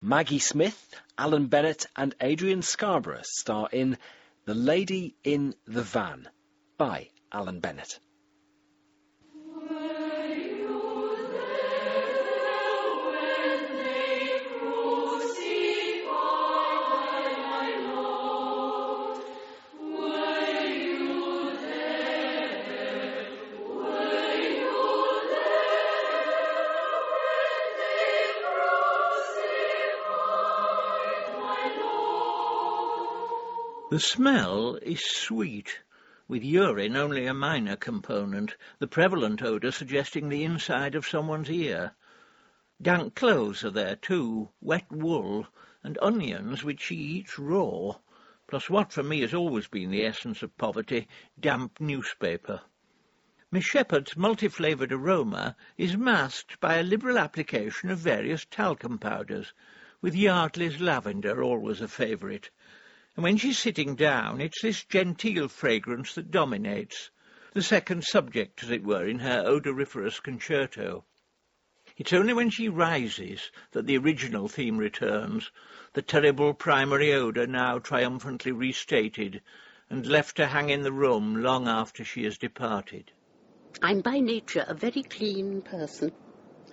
Maggie Smith, Alan Bennett and Adrian Scarborough star in The Lady in the Van by Alan Bennett. The smell is sweet, with urine only a minor component, the prevalent odour suggesting the inside of someone's ear. Dank clothes are there too, wet wool, and onions which she eats raw, plus what for me has always been the essence of poverty, damp newspaper. Miss Shepherd's multi-flavoured aroma is masked by a liberal application of various talcum powders, with Yardley's lavender always a favourite. And when she's sitting down, it's this genteel fragrance that dominates, the second subject, as it were, in her odoriferous concerto. It's only when she rises that the original theme returns, the terrible primary odour now triumphantly restated, and left to hang in the room long after she has departed. I'm by nature a very clean person.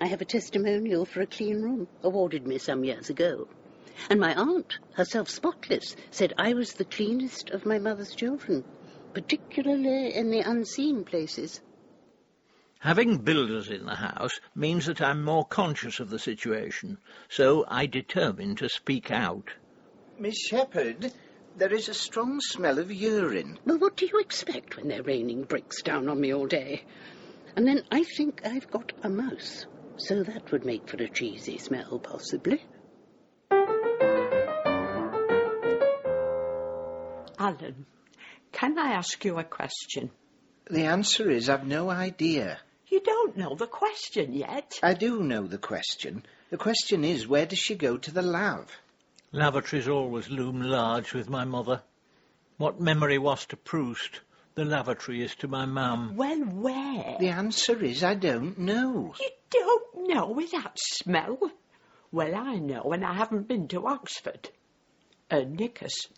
I have a testimonial for a clean room, awarded me some years ago. And my aunt, herself spotless, said I was the cleanest of my mother's children, particularly in the unseen places. Having builders in the house means that I'm more conscious of the situation, so I determine to speak out. Miss Shepherd, there is a strong smell of urine. Well, what do you expect when they're raining bricks down on me all day? And then I think I've got a mouse, so that would make for a cheesy smell, possibly. Alan, can I ask you a question? The answer is I've no idea. You don't know the question yet. I do know the question. The question is, where does she go to the lav? Lavatories always loom large with my mother. What memory was to Proust, the lavatory is to my mum. Well, where? The answer is I don't know. You don't know with that smell? Well, I know, and I haven't been to Oxford. Knickers.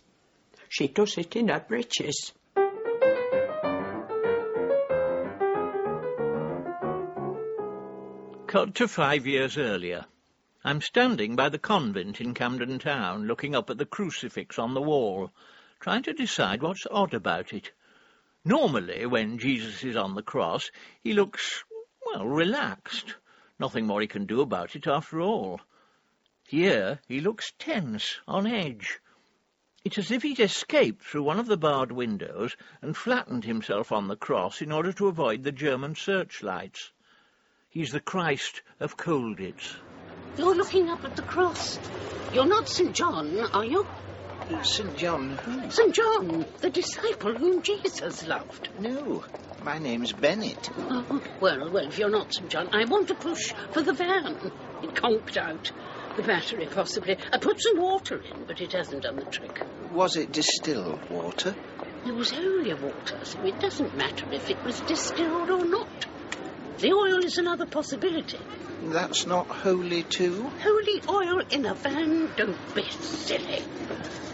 She does it in her breeches. Cut to 5 years earlier. I'm standing by the convent in Camden town, looking up at the crucifix on the wall, trying to decide what's odd about it. Normally, when Jesus is on the cross, he looks, well, relaxed. Nothing more he can do about it after all. Here, he looks tense, on edge. It's as if he'd escaped through one of the barred windows and flattened himself on the cross in order to avoid the German searchlights. He's the Christ of Colditz. You're looking up at the cross. You're not St. John, are you? St. John who? St. John, the disciple whom Jesus loved. No, my name's Bennett. Oh, well, if you're not St. John, I want to push for the van. It conked out. The battery, possibly. I put some water in, but it hasn't done the trick. Was it distilled water? It was holy water, so it doesn't matter if it was distilled or not. The oil is another possibility. That's not holy too? Holy oil in a van? Don't be silly.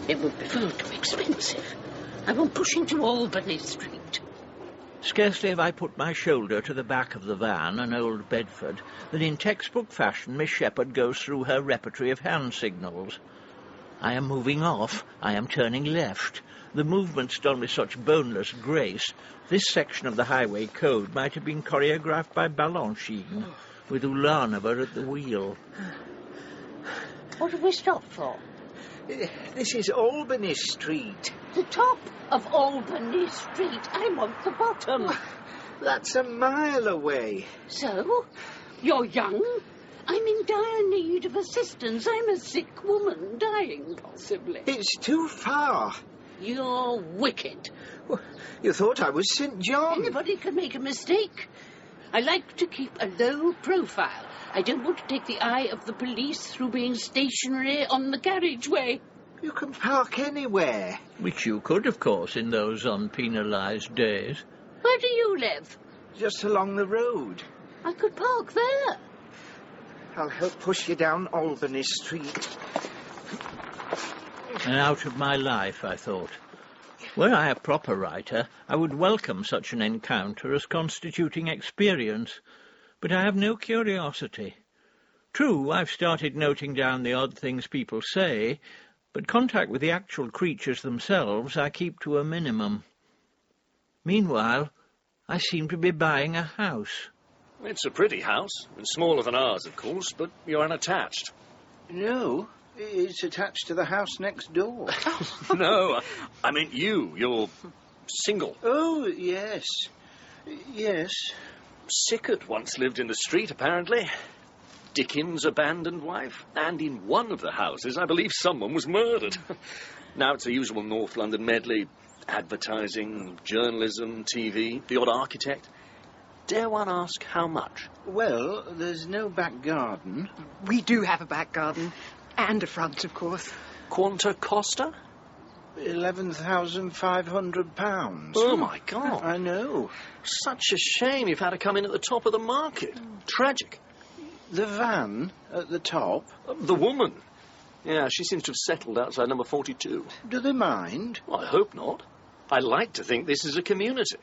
It would be far too expensive. I won't push into Albany Street. Scarcely have I put my shoulder to the back of the van, an old Bedford, than in textbook fashion Miss Shepherd goes through her repertory of hand signals. I am moving off, I am turning left. The movement's done with such boneless grace, this section of the highway code might have been choreographed by Balanchine, with Ulanova at the wheel. What have we stopped for? This is Albany Street. The top of Albany Street. I want the bottom. That's a mile away. So? You're young? I'm in dire need of assistance. I'm a sick woman, dying, possibly. It's too far. You're wicked. You thought I was St. John. Anybody can make a mistake. I like to keep a low profile. I don't want to take the eye of the police through being stationary on the carriageway. You can park anywhere. Which you could, of course, in those unpenalised days. Where do you live? Just along the road. I could park there. I'll help push you down Albany Street. And out of my life, I thought. Were I a proper writer, I would welcome such an encounter as constituting experience, but I have no curiosity. True, I've started noting down the odd things people say, but contact with the actual creatures themselves I keep to a minimum. Meanwhile, I seem to be buying a house. It's a pretty house, and smaller than ours, of course, but you're unattached. No, it's attached to the house next door. No, I meant you. You're single. Oh, yes. Yes. Sickert once lived in the street, apparently. Dickens' abandoned wife. And in one of the houses, I believe someone was murdered. Now it's the usual North London medley. Advertising, journalism, TV, the odd architect. Dare one ask how much? Well, there's no back garden. We do have a back garden. And a front, of course. Quanta costa? £11,500. Oh, my God. I know. Such a shame you've had to come in at the top of the market. Tragic. The van at the top? The woman. Yeah, she seems to have settled outside number 42. Do they mind? Well, I hope not. I like to think this is a community.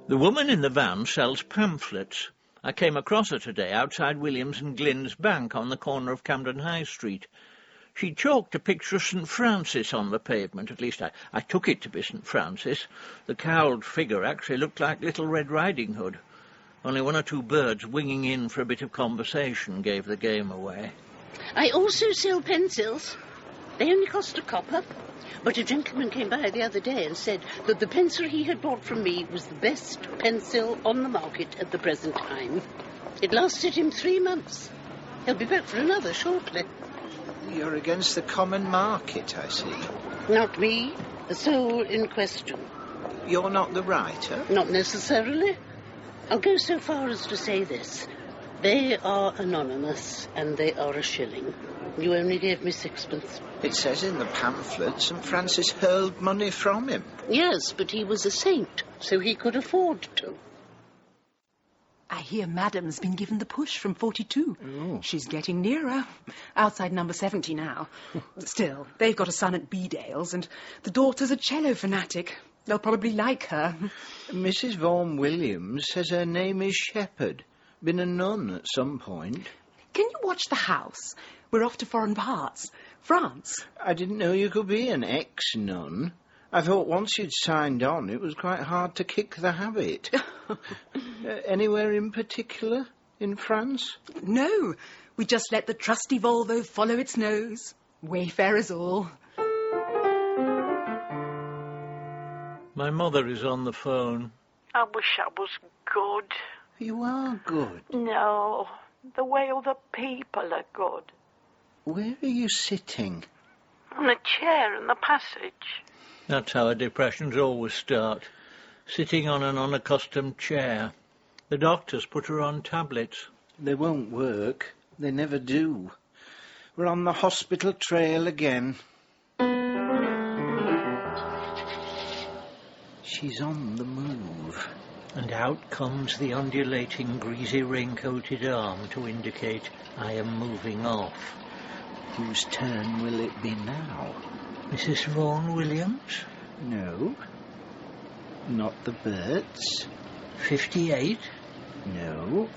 The woman in the van sells pamphlets. I came across her today outside Williams and Glyn's Bank on the corner of Camden High Street. She chalked a picture of St. Francis on the pavement. At least I took it to be St. Francis. The cowled figure actually looked like Little Red Riding Hood. Only one or two birds winging in for a bit of conversation gave the game away. I also sell pencils. They only cost a copper. But a gentleman came by the other day and said that the pencil he had bought from me was the best pencil on the market at the present time. It lasted him 3 months. He'll be back for another shortly. You're against the common market, I see. Not me. The soul in question. You're not the writer? Not necessarily. I'll go so far as to say this. They are anonymous, and they are a shilling. You only gave me 6pence. It says in the pamphlet St. Francis hurled money from him. Yes, but he was a saint, so he could afford to. I hear Madam's been given the push from 42. Oh. She's getting nearer. Outside number 70 now. Still, they've got a son at Bedales, and the daughter's a cello fanatic. They'll probably like her. Mrs. Vaughan Williams says her name is Shepherd. Been a nun at some point. Can you watch the house? We're off to foreign parts. France. I didn't know you could be an ex-nun. I thought once you'd signed on, it was quite hard to kick the habit. Anywhere in particular in France? No, we just let the trusty Volvo follow its nose. Wayfarers all. My mother is on the phone. I wish I was good. You are good. No, the way all the people are good. Where are you sitting? On a chair in the passage. That's how her depressions always start. Sitting on an unaccustomed chair. The doctors put her on tablets. They won't work. They never do. We're on the hospital trail again. She's on the move. And out comes the undulating, greasy raincoated arm to indicate I am moving off. Whose turn will it be now? Mrs. Vaughan Williams? No. Not the Berts? 58? No.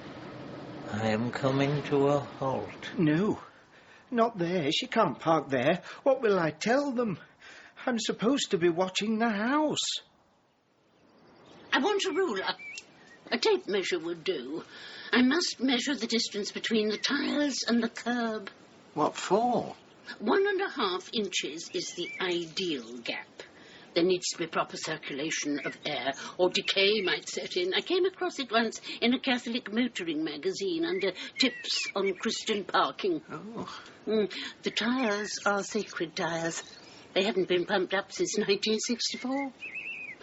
I am coming to a halt. No. Not there. She can't park there. What will I tell them? I'm supposed to be watching the house. I want a ruler. A tape measure would do. I must measure the distance between the tiles and the curb. What for? 1.5 inches is the ideal gap. There needs to be proper circulation of air, or decay might set in. I came across it once in a Catholic motoring magazine under tips on Christian parking. Oh. The tyres are sacred tyres. They haven't been pumped up since 1964.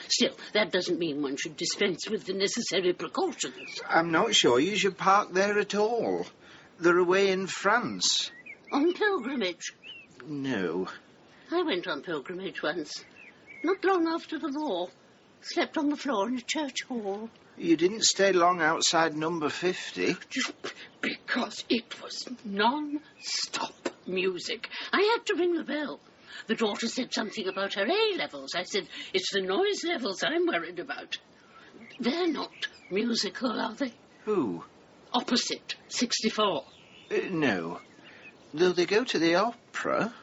Still, that doesn't mean one should dispense with the necessary precautions. I'm not sure you should park there at all. They're away in France. On pilgrimage? No. I went on pilgrimage once. Not long after the war. Slept on the floor in a church hall. You didn't stay long outside number 50. Because it was non-stop music. I had to ring the bell. The daughter said something about her A-levels. I said, it's the noise levels I'm worried about. They're not musical, are they? Who? Opposite, 64. No. Though they go to the opera.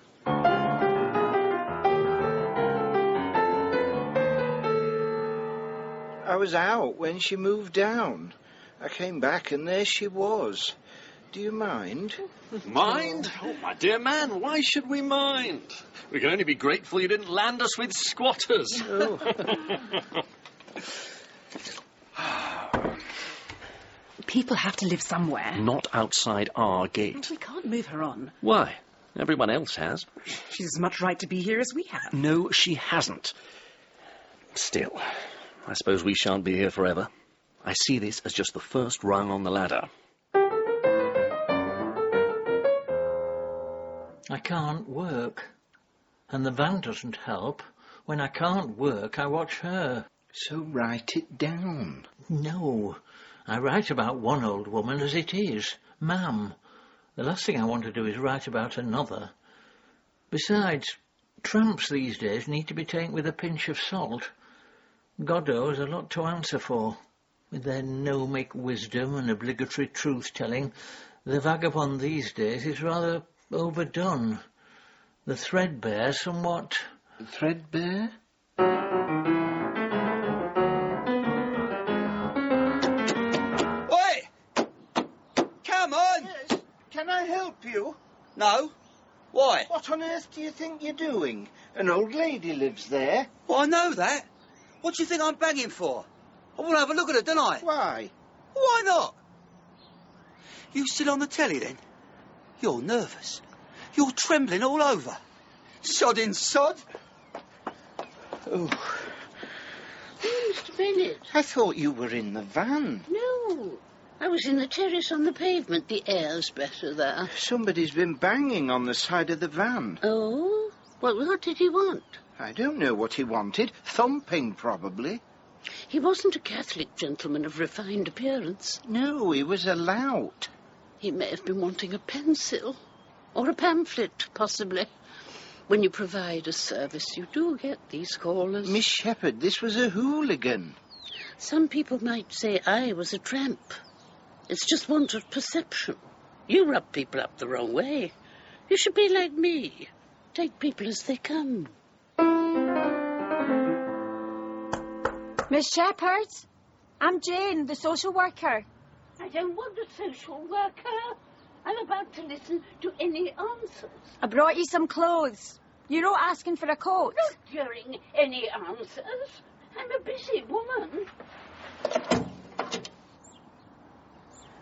I was out when she moved down. I came back and there she was. Do you mind? Mind? Oh, my dear man, why should we mind? We can only be grateful you didn't land us with squatters. Oh. People have to live somewhere. Not outside our gate. We can't move her on. Why? Everyone else has. She's as much right to be here as we have. No, she hasn't. Still, I suppose we shan't be here forever. I see this as just the first rung on the ladder. I can't work. And the van doesn't help. When I can't work, I watch her. So write it down. No. I write about one old woman as it is, ma'am. The last thing I want to do is write about another. Besides, tramps these days need to be taken with a pinch of salt. Goddo has a lot to answer for. With their gnomic wisdom and obligatory truth-telling, the vagabond these days is rather overdone. The threadbare somewhat... Threadbare? Oi! Come on! Yes. Can I help you? No. Why? What on earth do you think you're doing? An old lady lives there. Well, I know that. What do you think I'm banging for? I want to have a look at her, don't I? Why? Why not? You still on the telly, then? You're nervous. You're trembling all over. Sodding sod. Oh. Mr. Bennett. I thought you were in the van. No. I was in the terrace on the pavement. The air's better there. Somebody's been banging on the side of the van. Oh? Well, what did he want? I don't know what he wanted. Thumping, probably. He wasn't a Catholic gentleman of refined appearance. No, he was a lout. He may have been wanting a pencil. Or a pamphlet, possibly. When you provide a service, you do get these callers. Miss Shepherd, this was a hooligan. Some people might say I was a tramp. It's just want of perception. You rub people up the wrong way. You should be like me. Take people as they come. Miss Shepherd, I'm Jane, the social worker. I don't want a social worker. I'm about to listen to any answers. I brought you some clothes. You wrote asking for a coat. Not during any answers. I'm a busy woman.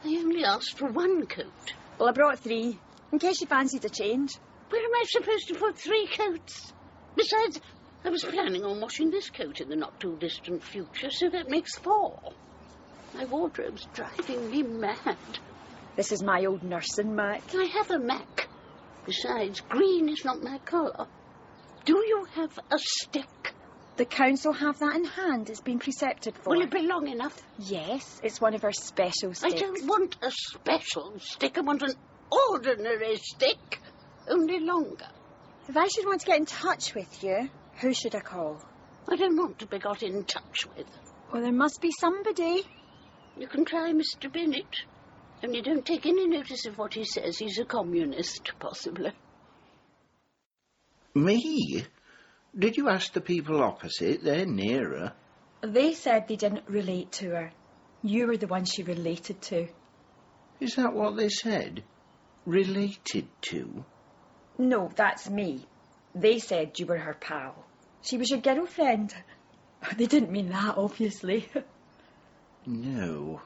I only asked for one coat. Well, I brought 3, in case you fancied a change. Where am I supposed to put 3 coats? Besides, I was planning on washing this coat in the not-too-distant future, so that makes 4. My wardrobe's driving me mad. This is my old nursing Mac. I have a Mac. Besides, green is not my colour. Do you have a stick? The council have that in hand. It's been precepted for. Will it be long enough? Yes, it's one of our special sticks. I don't want a special stick. I want an ordinary stick, only longer. If I should want to get in touch with you, who should I call? I don't want to be got in touch with. Well, there must be somebody. You can try Mr. Bennett. Only don't take any notice of what he says. He's a communist, possibly. Me? Did you ask the people opposite? They're nearer. They said they didn't relate to her. You were the one she related to. Is that what they said? Related to? No, that's me. They said you were her pal. She was your girlfriend. They didn't mean that, obviously. No.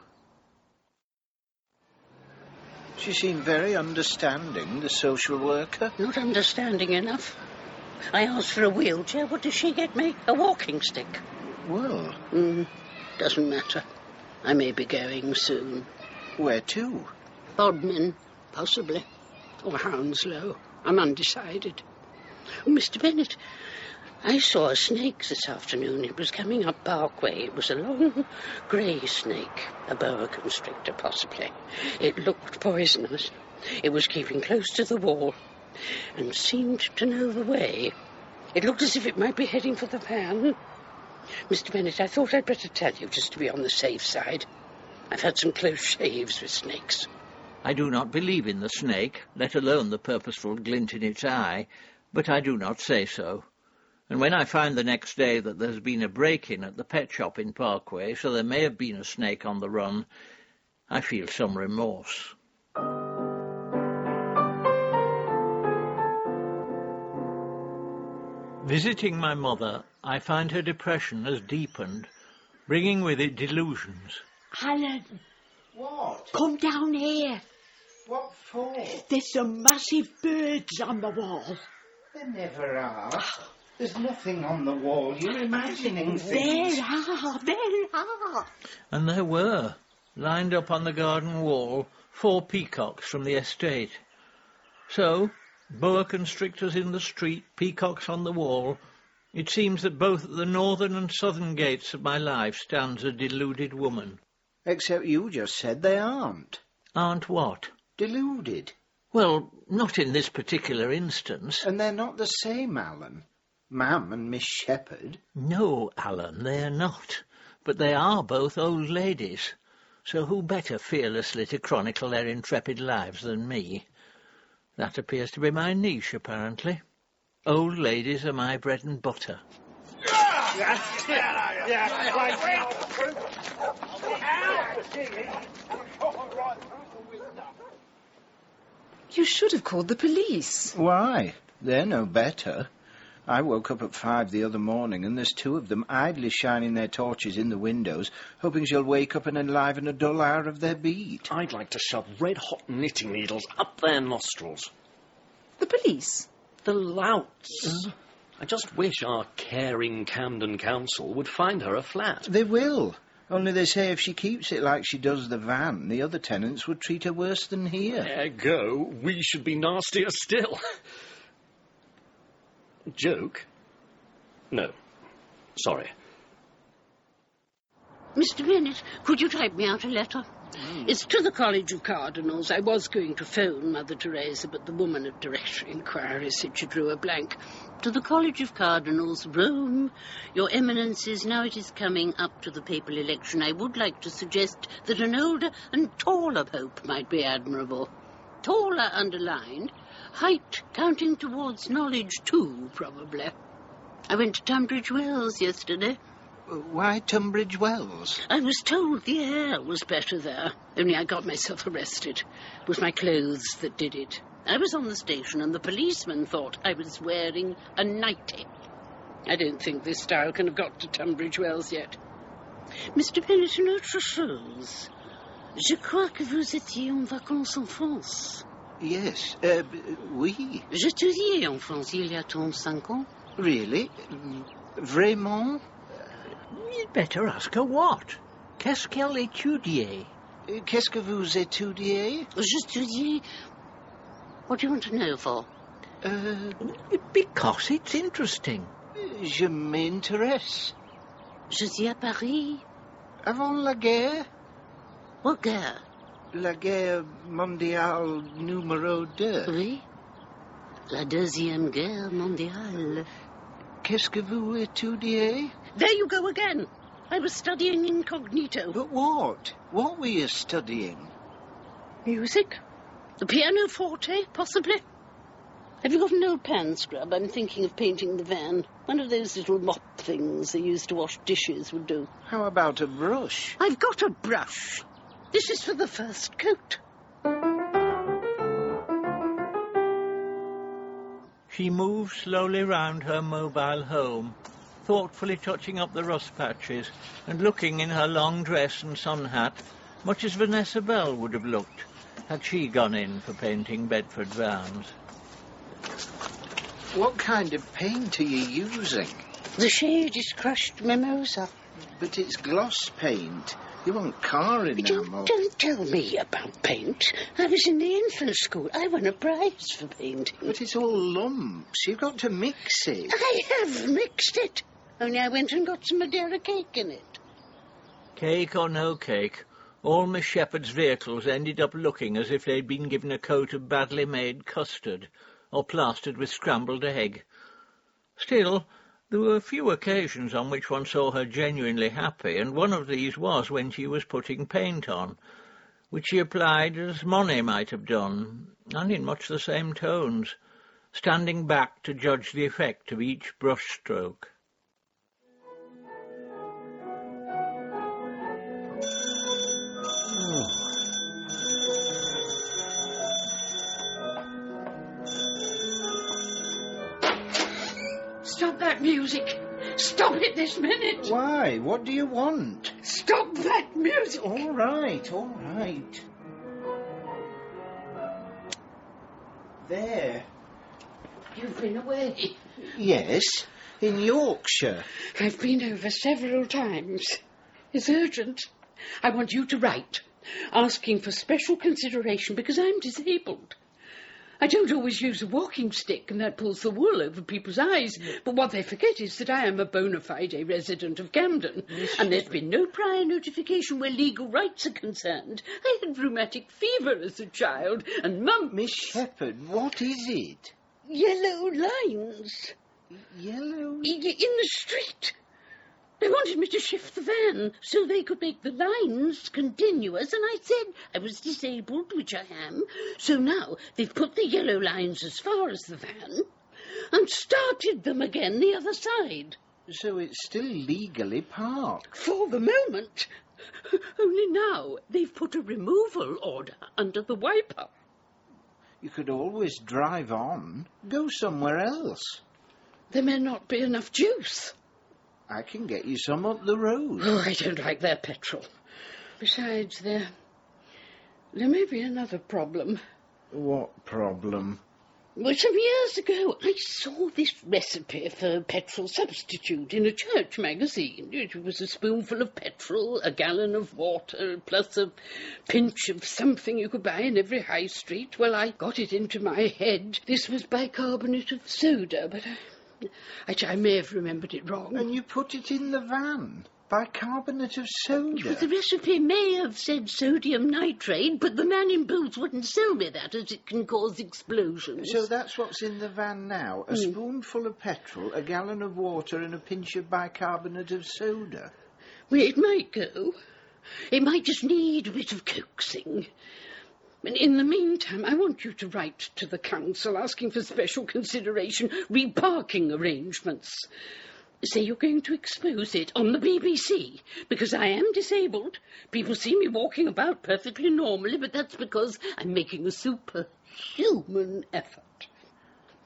She seemed very understanding, the social worker. Not understanding enough. I asked for a wheelchair. What does she get me? A walking stick. Well... Doesn't matter. I may be going soon. Where to? Bodmin, possibly. Or Hounslow. I'm undecided. Oh, Mr. Bennett, I saw a snake this afternoon. It was coming up Parkway. It was a long, grey snake, a boa constrictor, possibly. It looked poisonous. It was keeping close to the wall and seemed to know the way. It looked as if it might be heading for the van. Mr. Bennett, I thought I'd better tell you, just to be on the safe side. I've had some close shaves with snakes. I do not believe in the snake, let alone the purposeful glint in its eye, but I do not say so. And when I find the next day that there's been a break-in at the pet shop in Parkway, so there may have been a snake on the run, I feel some remorse. Visiting my mother, I find her depression has deepened, bringing with it delusions. Alan. What? Come down here. What for? There's some massive birds on the wall. There never are. There's nothing on the wall. You're imagining things. There are. And there were, lined up on the garden wall, 4 peacocks from the estate. So, boa constrictors in the street, peacocks on the wall, it seems that both at the northern and southern gates of my life stands a deluded woman. Except you just said they aren't. Aren't what? Deluded. Well, not in this particular instance. And they're not the same, Alan. Ma'am and Miss Shepherd. No, Alan, they're not. But they are both old ladies. So who better fearlessly to chronicle their intrepid lives than me? That appears to be my niche, apparently. Old ladies are my bread and butter. You should have called the police. Why? They're no better. I woke up at 5 the other morning and there's 2 of them idly shining their torches in the windows, hoping she'll wake up and enliven a dull hour of their beat. I'd like to shove red-hot knitting needles up their nostrils. The police? The louts. I just wish our caring Camden Council would find her a flat. They will. Only they say if she keeps it like she does the van, the other tenants would treat her worse than here. Ergo, we should be nastier still. Joke? No. Sorry. Mr. Bennett, could you type me out a letter? It's to the College of Cardinals. I was going to phone Mother Teresa, but the woman at Directory Inquiry said she drew a blank. To the College of Cardinals, Rome. Your Eminences, now it is coming up to the papal election, I would like to suggest that an older and taller pope might be admirable. Taller underlined. Height counting towards knowledge too, probably. I went to Tunbridge Wells yesterday. Why Tunbridge Wells? I was told the air was better there, only I got myself arrested. It was my clothes that did it. I was on the station and the policeman thought I was wearing a nightie. I don't think this style can have got to Tunbridge Wells yet. Mr. Bennett, une autre chose. Je crois que vous étiez en vacances en France. Yes, oui. Je étudiais en France il y a 35 ans. Really? Vraiment? You'd better ask her what. Qu'est-ce qu'elle étudie? Qu'est-ce que vous étudiez? J'étudiais... What do you want to know for? Because it's interesting. Je m'intéresse. Je suis à Paris. Avant la guerre? What guerre? La guerre mondiale numéro 2. Oui. La deuxième guerre mondiale. Qu'est-ce que vous étudiez? There you go again. I was studying incognito. But what? What were you studying? Music. The pianoforte, possibly. Have you got an old pan scrub? I'm thinking of painting the van. One of those little mop things they used to wash dishes would do. How about a brush? I've got a brush. This is for the first coat. She moves slowly round her mobile home, thoughtfully touching up the rust patches and looking in her long dress and sun hat, much as Vanessa Bell would have looked had she gone in for painting Bedford vans. What kind of paint are you using? The shade is crushed mimosa. But it's gloss paint. You want car enamel. Don't tell me about paint. I was in the infant school. I won a prize for painting. But it's all lumps. You've got to mix it. I have mixed it. Only I went and got some Madeira cake in it. Cake or no cake, all Miss Shepherd's vehicles ended up looking as if they'd been given a coat of badly made custard, or plastered with scrambled egg. Still, there were a few occasions on which one saw her genuinely happy, and one of these was when she was putting paint on, which she applied as Monet might have done, and in much the same tones, standing back to judge the effect of each brush-stroke. Stop that music. Stop it this minute. Why? What do you want? Stop that music. All right, all right. There. You've been away. Yes, in Yorkshire. I've been over several times. It's urgent. I want you to write, asking for special consideration because I'm disabled. I don't always use a walking stick, and that pulls the wool over people's eyes. But what they forget is that I am a bona fide resident of Camden, and there's been no prior notification where legal rights are concerned. I had rheumatic fever as a child, and Mum... Miss Shepherd, what is it? Yellow lines. Yellow? In the street. They wanted me to shift the van so they could make the lines continuous, and I said I was disabled, which I am. So now they've put the yellow lines as far as the van and started them again the other side. So it's still legally parked? For the moment. Only now they've put a removal order under the wiper. You could always drive on. Go somewhere else. There may not be enough juice. I can get you some up the road. Oh, I don't like their petrol. Besides, there may be another problem. What problem? Well, some years ago, I saw this recipe for petrol substitute in a church magazine. It was a spoonful of petrol, a gallon of water, plus a pinch of something you could buy in every high street. Well, I got it into my head. This was bicarbonate of soda, but I may have remembered it wrong. And you put it in the van? Bicarbonate of soda? Well, the recipe may have said sodium nitrate, but the man in boots wouldn't sell me that, as it can cause explosions. So that's what's in the van now? A spoonful of petrol, a gallon of water and a pinch of bicarbonate of soda? Well, it might go. It might just need a bit of coaxing. And in the meantime, I want you to write to the council asking for special consideration, reparking arrangements. Say you're going to expose it on the BBC, because I am disabled. People see me walking about perfectly normally, but that's because I'm making a superhuman effort.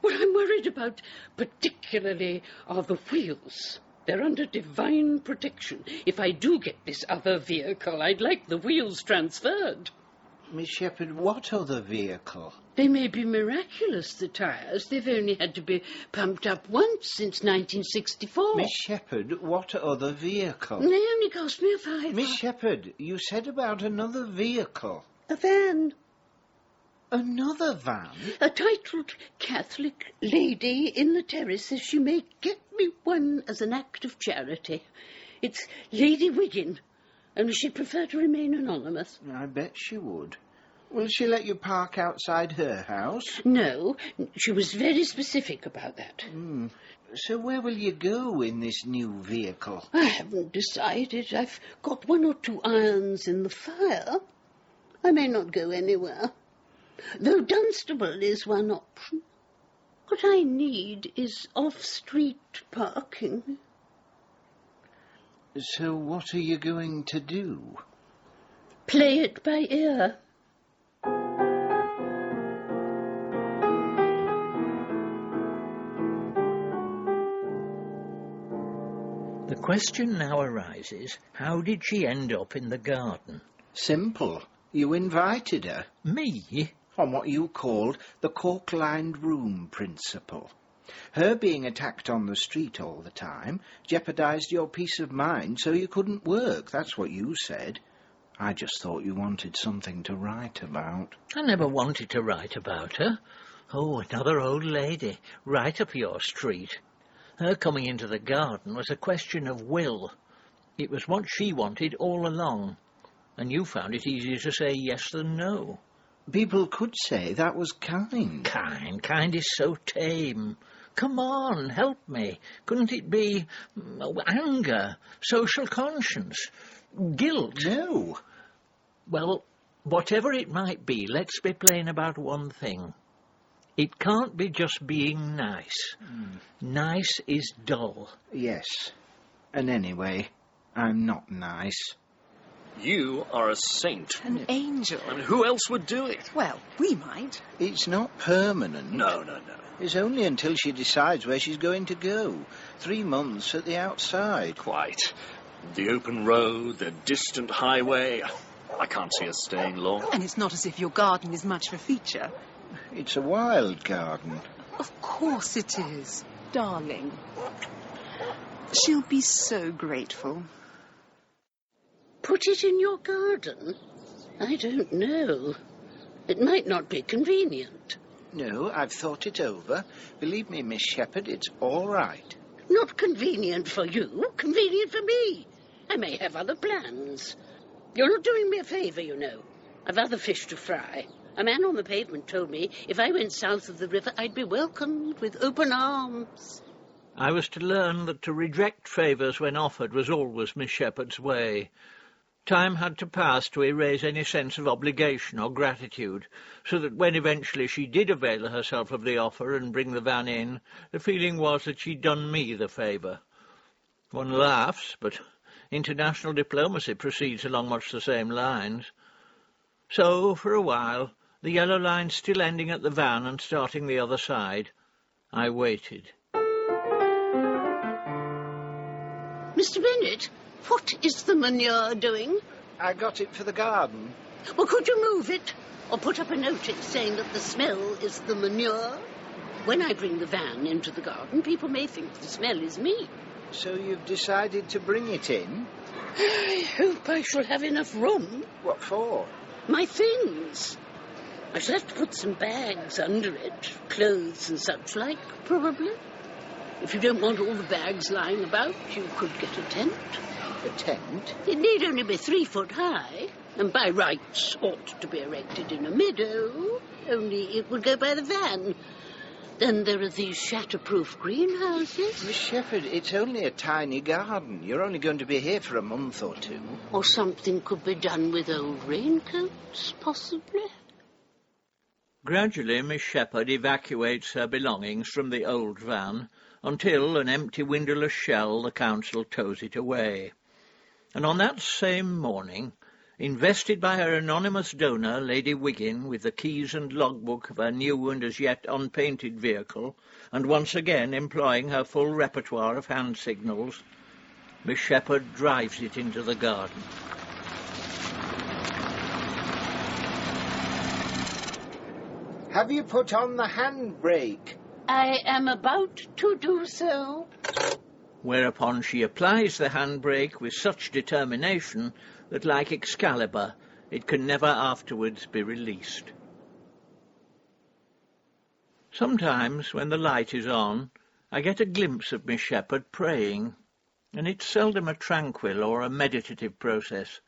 What I'm worried about particularly are the wheels. They're under divine protection. If I do get this other vehicle, I'd like the wheels transferred. Miss Shepherd, what other vehicle? They may be miraculous, the tyres. They've only had to be pumped up once since 1964. Miss Shepherd, what other vehicle? They only cost me a £5. Miss Shepherd, you said about another vehicle. A van. Another van? A titled Catholic lady in the terrace says she may get me one as an act of charity. It's Lady Wiggin. Only she'd prefer to remain anonymous. I bet she would. Will she let you park outside her house? No, she was very specific about that. So where will you go in this new vehicle? I haven't decided. I've got 1 or 2 irons in the fire. I may not go anywhere. Though Dunstable is one option. What I need is off-street parking. So what are you going to do? Play it by ear. The question now arises, how did she end up in the garden? Simple. You invited her. Me? On what you called the cork-lined room principle. Her being attacked on the street all the time jeopardised your peace of mind, so you couldn't work. That's what you said. I just thought you wanted something to write about. I never wanted to write about her. Oh, another old lady, right up your street. Her coming into the garden was a question of will. It was what she wanted all along, and you found it easier to say yes than no. People could say that was kind. Kind is so tame. Come on, help me. Couldn't it be anger, social conscience, guilt? No. Well, whatever it might be, let's be plain about one thing. It can't be just being nice. Nice is dull. Yes. And anyway, I'm not nice. You are a saint. An angel. I mean, who else would do it? Well, we might. It's not permanent. No. It's only until she decides where she's going to go. 3 months at the outside. Quite. The open road, the distant highway. I can't see us staying long. And it's not as if your garden is much of a feature. It's a wild garden. Of course it is, darling. She'll be so grateful. Put it in your garden? I don't know. It might not be convenient. No, I've thought it over. Believe me, Miss Shepherd, it's all right. Not convenient for you, convenient for me. I may have other plans. You're not doing me a favour, you know. I've other fish to fry. A man on the pavement told me if I went south of the river, I'd be welcomed with open arms. I was to learn that to reject favours when offered was always Miss Shepherd's way. Time had to pass to erase any sense of obligation or gratitude, so that when eventually she did avail herself of the offer and bring the van in, the feeling was that she'd done me the favour. One laughs, but international diplomacy proceeds along much the same lines. So, for a while, the yellow line still ending at the van and starting the other side, I waited. Mr. Bennett, what is the manure doing? I got it for the garden. Well, could you move it? Or put up a notice saying that the smell is the manure? When I bring the van into the garden, people may think the smell is me. So you've decided to bring it in? I hope I shall have enough room. What for? My things. I shall have to put some bags under it, clothes and such like, probably. If you don't want all the bags lying about, you could get a tent. A tent? It need only be 3 foot high, and by rights ought to be erected in a meadow, only it would go by the van. Then there are these shatterproof greenhouses. Miss Shepherd, it's only a tiny garden. You're only going to be here for a month or 2. Or something could be done with old raincoats, possibly. Gradually, Miss Shepherd evacuates her belongings from the old van, until, an empty windowless shell, the council tows it away. And on that same morning, invested by her anonymous donor, Lady Wiggin, with the keys and logbook of her new and as yet unpainted vehicle, and once again employing her full repertoire of hand signals, Miss Shepherd drives it into the garden. Have you put on the handbrake? I am about to do so. Whereupon she applies the handbrake with such determination that, like Excalibur, it can never afterwards be released. Sometimes, when the light is on, I get a glimpse of Miss Shepherd praying, and it's seldom a tranquil or a meditative process.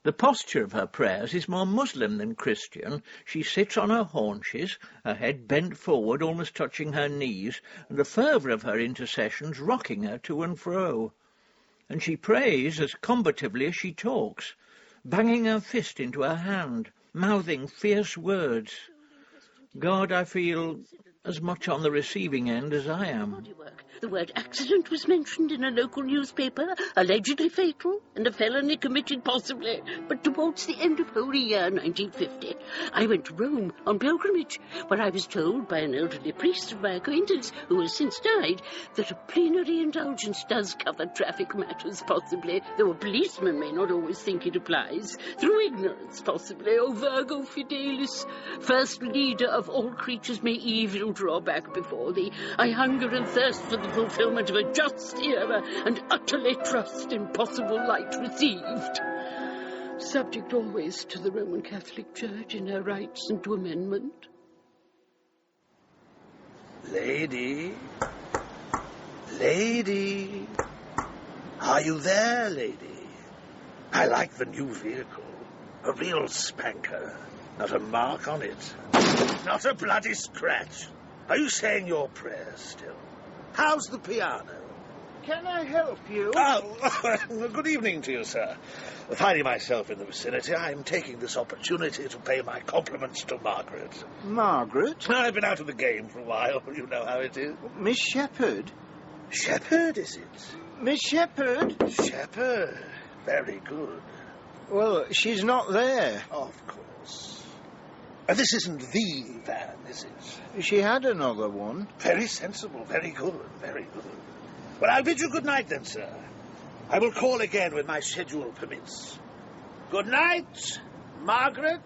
The posture of her prayers is more Muslim than Christian. She sits on her haunches, her head bent forward, almost touching her knees, and the fervour of her intercessions rocking her to and fro. And she prays as combatively as she talks, banging her fist into her hand, mouthing fierce words. God, I feel, as much on the receiving end as I am. The word accident was mentioned in a local newspaper, allegedly fatal, and a felony committed possibly. But towards the end of Holy Year 1950, I went to Rome on pilgrimage, where I was told by an elderly priest of my acquaintance, who has since died, that a plenary indulgence does cover traffic matters possibly, though a policeman may not always think it applies, through ignorance possibly, O Virgo Fidelis, first leader of all creatures, may evil will draw back before thee. I hunger and thirst for the fulfilment of a just era, and utterly trust impossible light received. Subject always to the Roman Catholic Church in her rights and to amendment. Lady. Lady. Are you there, lady? I like the new vehicle. A real spanker. Not a mark on it. Not a bloody scratch. Are you saying your prayers still? How's the piano? Can I help you? Oh, good evening to you, sir. Finding myself in the vicinity, I am taking this opportunity to pay my compliments to Margaret. Margaret? I've been out of the game for a while. You know how it is. Miss Shepherd? Shepherd, is it? Miss Shepherd? Shepherd. Very good. Well, she's not there. Of course. This isn't the van, is it? She had another one. Very sensible. Very good. Very good. Well, I'll bid you good night then, sir. I will call again when my schedule permits. Good night, Margaret.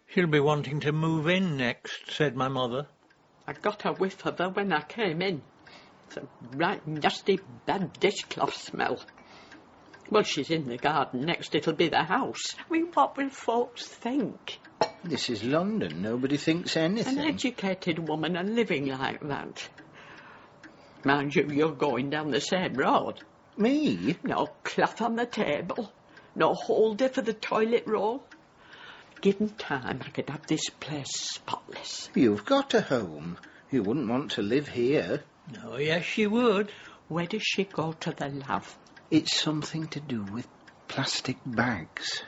She'll be wanting to move in next, said my mother. I got a whiff of her when I came in. It's a right nasty, bad dishcloth smell. Well, she's in the garden next, it'll be the house. I mean, what will folks think? This is London. Nobody thinks anything. An educated woman and living like that. Mind you, you're going down the same road. Me? No cloth on the table. No holder for the toilet roll. Given time, I could have this place spotless. You've got a home. You wouldn't want to live here. Oh, yes, she would. Where does she go to the love? It's something to do with plastic bags.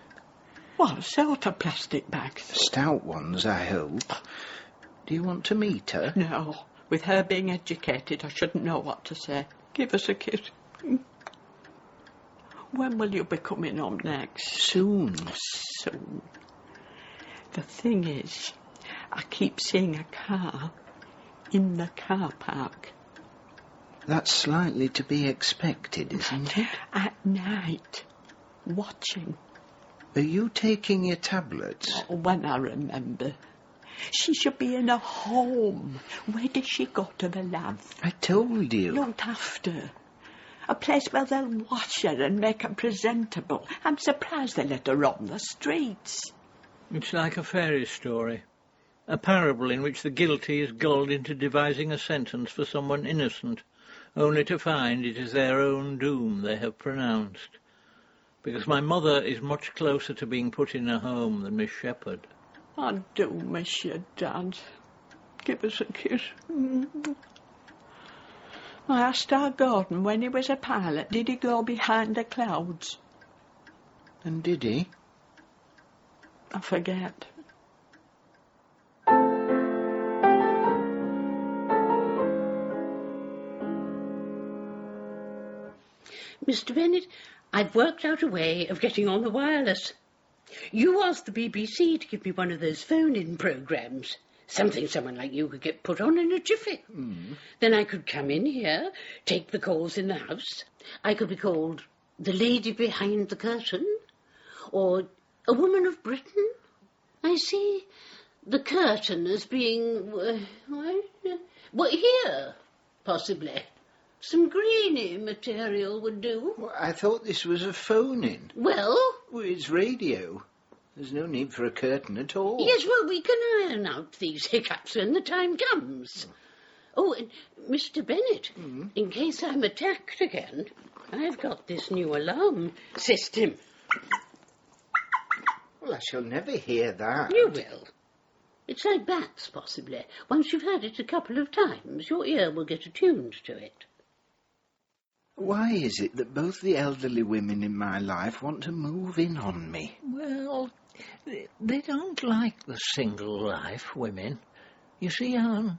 What sort of plastic bags? Stout ones, I hope. Do you want to meet her? No. With her being educated, I shouldn't know what to say. Give us a kiss. When will you be coming home next? Soon. Soon. The thing is, I keep seeing a car in the car park. That's slightly to be expected, isn't it? At night. Watching. Are you taking your tablets? Oh, when I remember. She should be in a home. Where does she go to the lab? I told you. Looked after. A place where they'll wash her and make her presentable. I'm surprised they let her roam the streets. It's like a fairy story. A parable in which the guilty is gulled into devising a sentence for someone innocent, only to find it is their own doom they have pronounced. Because my mother is much closer to being put in a home than Miss Shepherd. I do miss you, Dad. Give us a kiss. I asked our Gordon when he was a pilot, did he go behind the clouds? And did he? I forget. Mr. Bennett, I've worked out a way of getting on the wireless. You asked the BBC to give me one of those phone-in programmes. Something someone like you could get put on in a jiffy. Then I could come in here, take the calls in the house. I could be called the lady behind the curtain, or a woman of Britain. I see the curtain as being, well, here, possibly. Some greeny material would do. Well, I thought this was a phone-in. Well, it's radio. There's no need for a curtain at all. Yes, well, we can iron out these hiccups when the time comes. Oh, and Mr. Bennett, in case I'm attacked again, I've got this new alarm system. Well, I shall never hear that. You will. It's like bats, possibly. Once you've had it a couple of times, your ear will get attuned to it. Why is it that both the elderly women in my life want to move in on me? Well, they don't like the single life, women. You see, Alan,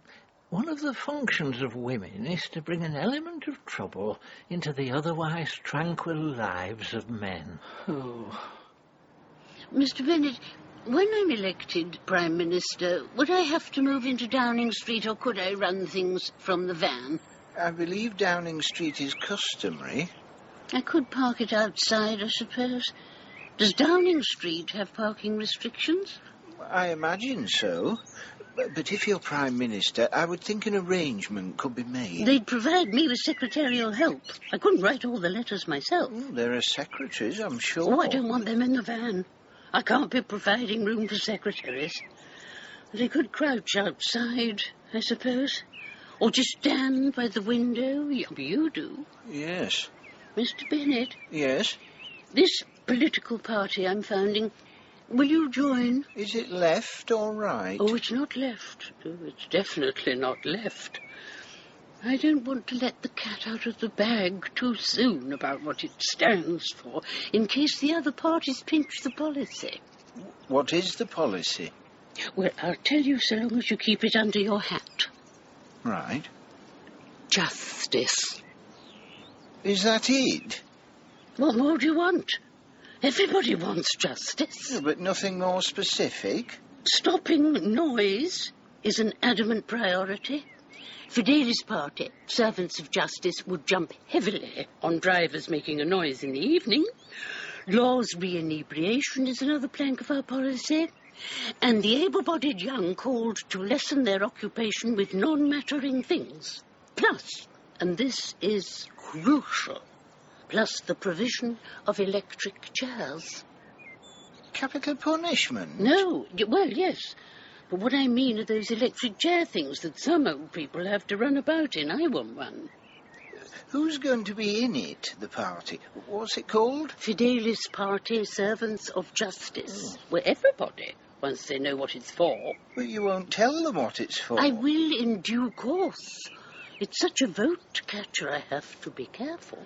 one of the functions of women is to bring an element of trouble into the otherwise tranquil lives of men. Oh. Mr. Bennett, when I'm elected Prime Minister, would I have to move into Downing Street, or could I run things from the van? I believe Downing Street is customary. I could park it outside, I suppose. Does Downing Street have parking restrictions? I imagine so. But if you're Prime Minister, I would think an arrangement could be made. They'd provide me with secretarial help. I couldn't write all the letters myself. There are secretaries, I'm sure. Oh, I don't want them in the van. I can't be providing room for secretaries. They could crouch outside, I suppose. Or just stand by the window. You do. Yes. Mr. Bennett? Yes? This political party I'm founding, will you join? Is it left or right? Oh, it's not left. Oh, it's definitely not left. I don't want to let the cat out of the bag too soon about what it stands for, in case the other parties pinch the policy. What is the policy? Well, I'll tell you so long as you keep it under your hat. Right. Justice. Is that it? What more do you want? Everybody wants justice. Yeah, but nothing more specific? Stopping noise is an adamant priority. Fidelis Party, servants of justice, would jump heavily on drivers making a noise in the evening. Law's re-inebriation is another plank of our policy. And the able-bodied young called to lessen their occupation with non-mattering things. Plus, and this is crucial, plus the provision of electric chairs. Capital punishment? No, well, yes. But what I mean are those electric chair things that some old people have to run about in. I want one. Who's going to be in it, the party? What's it called? Fidelis Party, Servants of Justice. Well, everybody, once they know what it's for. But you won't tell them what it's for. I will in due course. It's such a vote catcher, I have to be careful.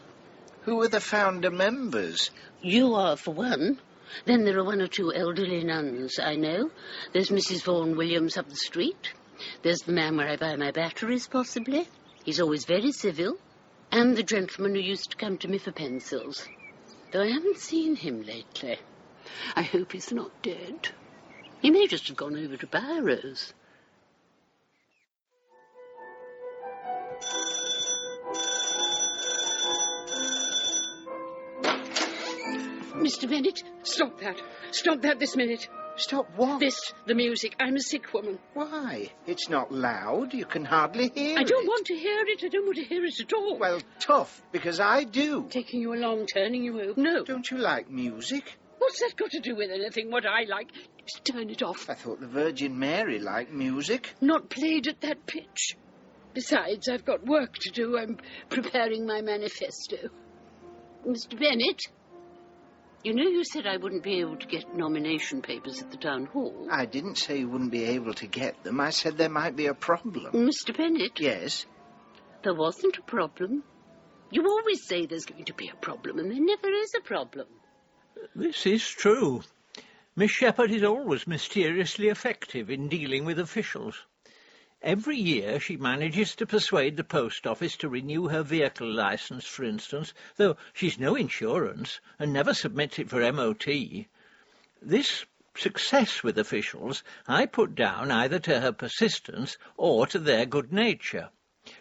Who are the founder members? You are, for one. Then there are one or two elderly nuns, I know. There's Mrs. Vaughan Williams up the street. There's the man where I buy my batteries, possibly. He's always very civil. And the gentleman who used to come to me for pencils. Though I haven't seen him lately. I hope he's not dead. He may just have gone over to Barrow's. Mr. Bennett, stop that. Stop that this minute. Stop what? This, the music. I'm a sick woman. Why? It's not loud. You can hardly hear it. I don't want to hear it. I don't want to hear it at all. Well, tough, because I do. Taking you along, turning you over. No. Don't you like music? What's that got to do with anything? What I like? Just turn it off. I thought the Virgin Mary liked music. Not played at that pitch. Besides, I've got work to do. I'm preparing my manifesto. Mr. Bennett? You know you said I wouldn't be able to get nomination papers at the town hall. I didn't say you wouldn't be able to get them. I said there might be a problem. Mr. Bennett? Yes? There wasn't a problem. You always say there's going to be a problem, and there never is a problem. This is true. Miss Shepherd is always mysteriously effective in dealing with officials. Every year she manages to persuade the post office to renew her vehicle licence, for instance, though she's no insurance and never submits it for MOT. This success with officials I put down either to her persistence or to their good nature.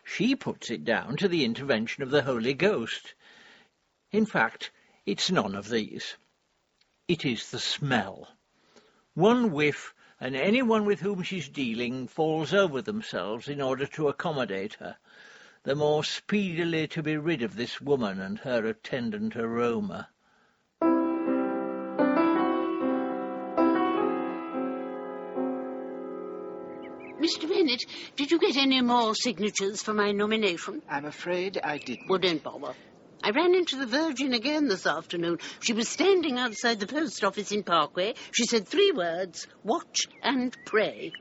She puts it down to the intervention of the Holy Ghost. In fact, it's none of these. It is the smell. One whiff, and anyone with whom she's dealing falls over themselves in order to accommodate her, the more speedily to be rid of this woman and her attendant aroma. Mr. Bennett, did you get any more signatures for my nomination? I'm afraid I didn't. Well, don't bother. I ran into the Virgin again this afternoon. She was standing outside the post office in Parkway. She said 3 words, watch and pray.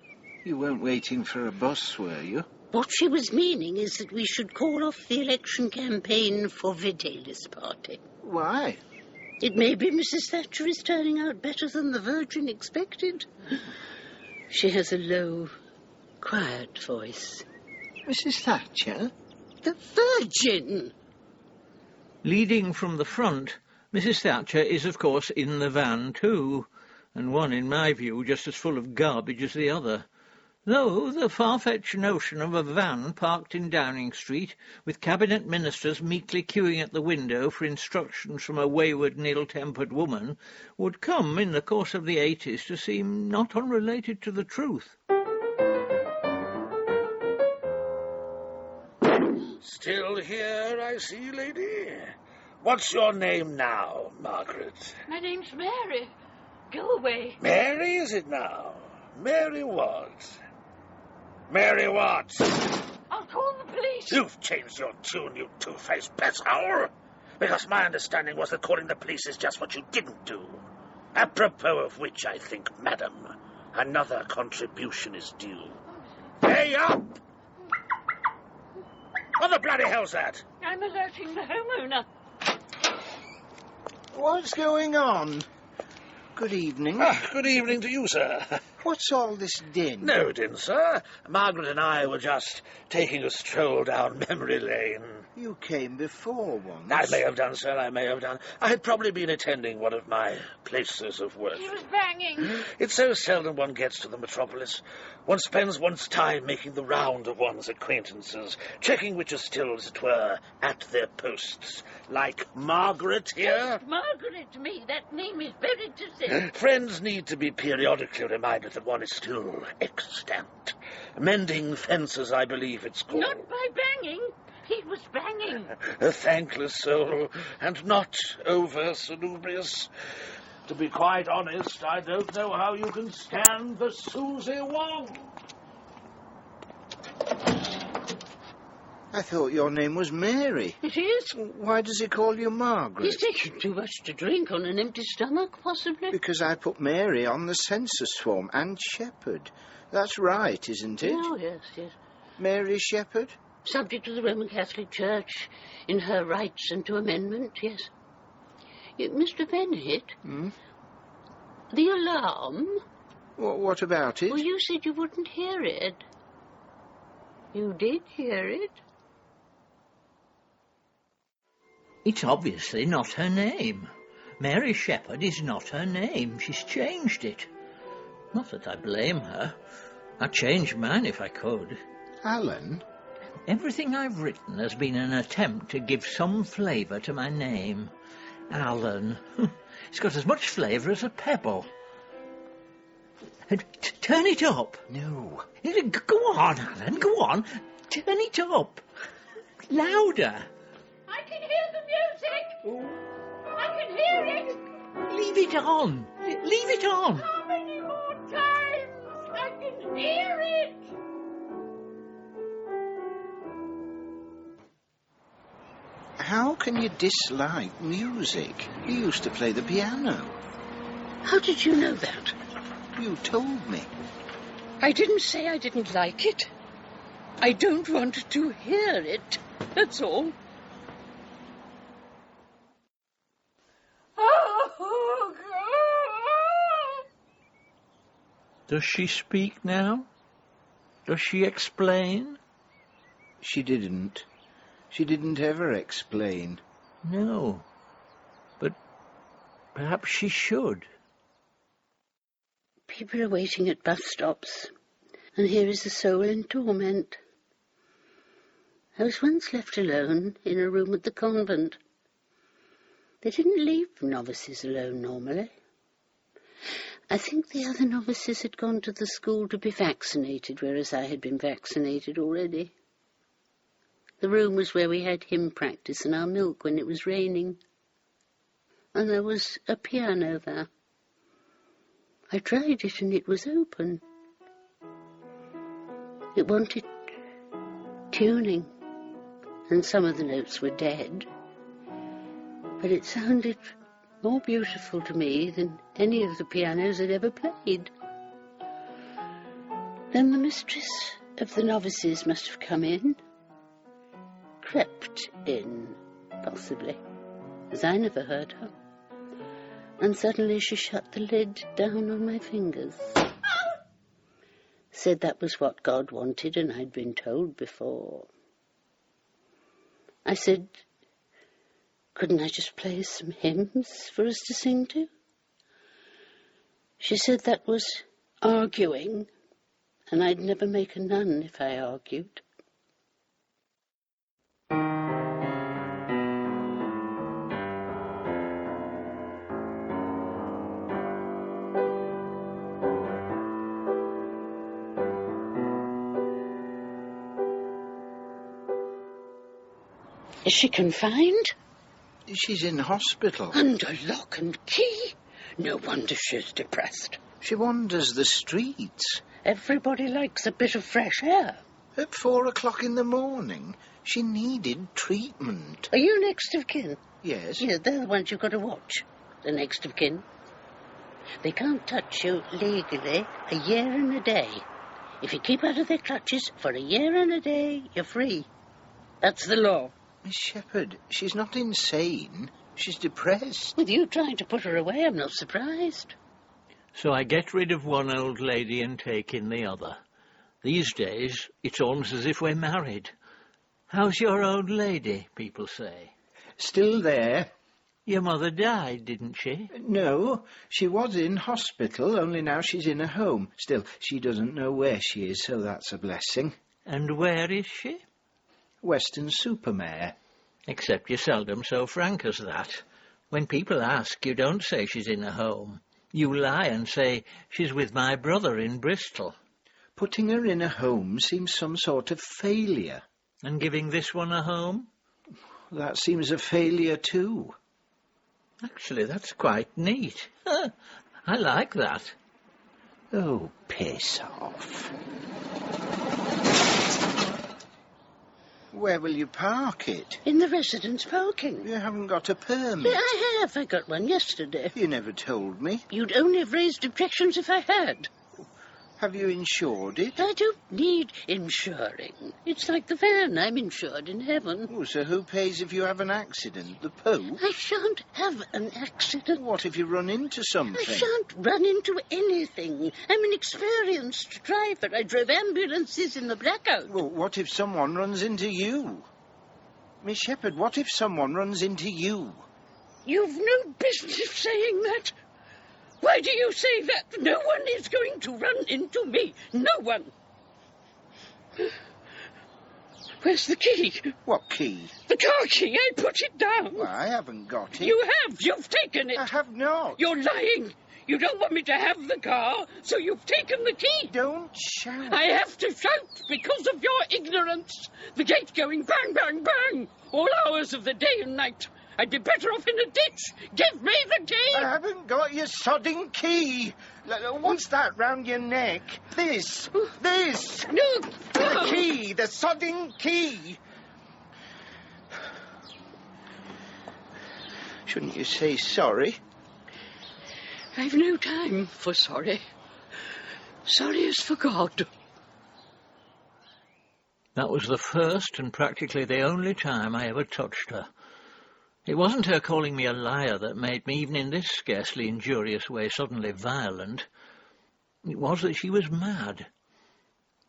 You weren't waiting for a bus, were you? What she was meaning is that we should call off the election campaign for Fidelis Party. Why? It may be Mrs. Thatcher is turning out better than the Virgin expected. She has a low, quiet voice. Mrs. Thatcher? The Virgin! Leading from the front, Mrs. Thatcher is, of course, in the van too, and one, in my view, just as full of garbage as the other. Though the far-fetched notion of a van parked in Downing Street, with cabinet ministers meekly queuing at the window for instructions from a wayward and ill-tempered woman, would come in the course of the 80s to seem not unrelated to the truth. Still here, I see, lady. What's your name now, Margaret? My name's Mary. Go away. Mary, is it now? Mary what? Mary what? I'll call the police. You've changed your tune, you two-faced pest-howl. Because my understanding was that calling the police is just what you didn't do. Apropos of which, I think, madam, another contribution is due. Hey, up! What the bloody hell's that? I'm alerting the homeowner. What's going on? Good evening. Good evening to you, sir. What's all this din? No din, sir. Margaret and I were just taking a stroll down memory lane. You came before once. I may have done, sir, I may have done. I had probably been attending one of my places of work. He was banging. It's so seldom one gets to the metropolis. One spends one's time making the round of one's acquaintances, checking which are still, as it were, at their posts. Like Margaret here. Margaret to me, that name is very distinct. Friends need to be periodically reminded that one is still extant. Mending fences, I believe it's called. Not by banging. He was banging. A thankless soul, and not over salubrious. To be quite honest, I don't know how you can stand the Susie Wong. I thought your name was Mary. It is. Why does he call you Margaret? He's taken too much to drink on an empty stomach, possibly. Because I put Mary on the census form and Shepherd. That's right, isn't it? Oh, yes, yes. Mary Shepherd? Subject to the Roman Catholic Church in her rights and to amendment, yes. Mr. Bennett? The alarm? What about it? Well, you said you wouldn't hear it. You did hear it. It's obviously not her name. Mary Shepherd is not her name. She's changed it. Not that I blame her. I'd change mine if I could. Alan? Everything I've written has been an attempt to give some flavour to my name. Alan. It's got as much flavour as a pebble. Turn it up. No. Go on, Alan, go on. Turn it up. Louder. I can hear the music. I can hear it. Leave it on. Leave it on. How many more times? I can hear it. How can you dislike music? You used to play the piano. How did you know that? You told me. I didn't say I didn't like it. I don't want to hear it. That's all. Does she speak now? Does she explain? She didn't. She didn't ever explain. No. But perhaps she should. People are waiting at bus stops, and here is a soul in torment. I was once left alone in a room at the convent. They didn't leave novices alone normally. I think the other novices had gone to the school to be vaccinated, whereas I had been vaccinated already. The room was where we had hymn practice and our milk when it was raining. And there was a piano there. I tried it and it was open. It wanted tuning, and some of the notes were dead. But it sounded more beautiful to me than any of the pianos I'd ever played. Then the mistress of the novices must have come in. Crept in, possibly, as I never heard her. And suddenly she shut the lid down on my fingers. Said that was what God wanted, and I'd been told before. I said, couldn't I just play some hymns for us to sing to? She said that was arguing, and I'd never make a nun if I argued. Is she confined? She's in hospital. Under lock and key? No wonder she's depressed. She wanders the streets. Everybody likes a bit of fresh air. At 4 o'clock in the morning, she needed treatment. Are you next of kin? Yes. Yeah, they're the ones you've got to watch. The next of kin. They can't touch you legally a year and a day. If you keep out of their clutches for a year and a day, you're free. That's the law. Miss Shepherd, she's not insane. She's depressed. With you trying to put her away, I'm not surprised. So I get rid of one old lady and take in the other. These days, it's almost as if we're married. How's your old lady, people say? Still there. Your mother died, didn't she? No, she was in hospital, only now she's in a home. Still, she doesn't know where she is, so that's a blessing. And where is she? Weston-super-Mare. Except you're seldom so frank as that. When people ask, you don't say she's in a home. You lie and say, she's with my brother in Bristol. Putting her in a home seems some sort of failure. And giving this one a home? That seems a failure too. Actually, that's quite neat. I like that. Oh, piss off. Where will you park it? In the residence parking. You haven't got a permit. Yeah, I have. I got one yesterday. You never told me. You'd only have raised objections if I had. Have you insured it? I don't need insuring. It's like the van. I'm insured in heaven. Oh, so who pays if you have an accident? The Pope? I shan't have an accident. What if you run into something? I shan't run into anything. I'm an experienced driver. I drove ambulances in the blackout. Well, what if someone runs into you? Miss Shepherd, what if someone runs into you? You've no business saying that. Why do you say that? No one is going to run into me. No one. Where's the key? What key? The car key. I put it down. Well, I haven't got it. You have. You've taken it. I have not. You're lying. You don't want me to have the car, so you've taken the key. Don't shout. I have to shout because of your ignorance. The gate going bang, bang, bang, all hours of the day and night. I'd be better off in a ditch. Give me the key. I haven't got your sodding key. What's that round your neck? This. This. No. The key. The sodding key. Shouldn't you say sorry? I've no time for sorry. Sorry is for God. That was the first and practically the only time I ever touched her. It wasn't her calling me a liar that made me, even in this scarcely injurious way, suddenly violent. It was that she was mad.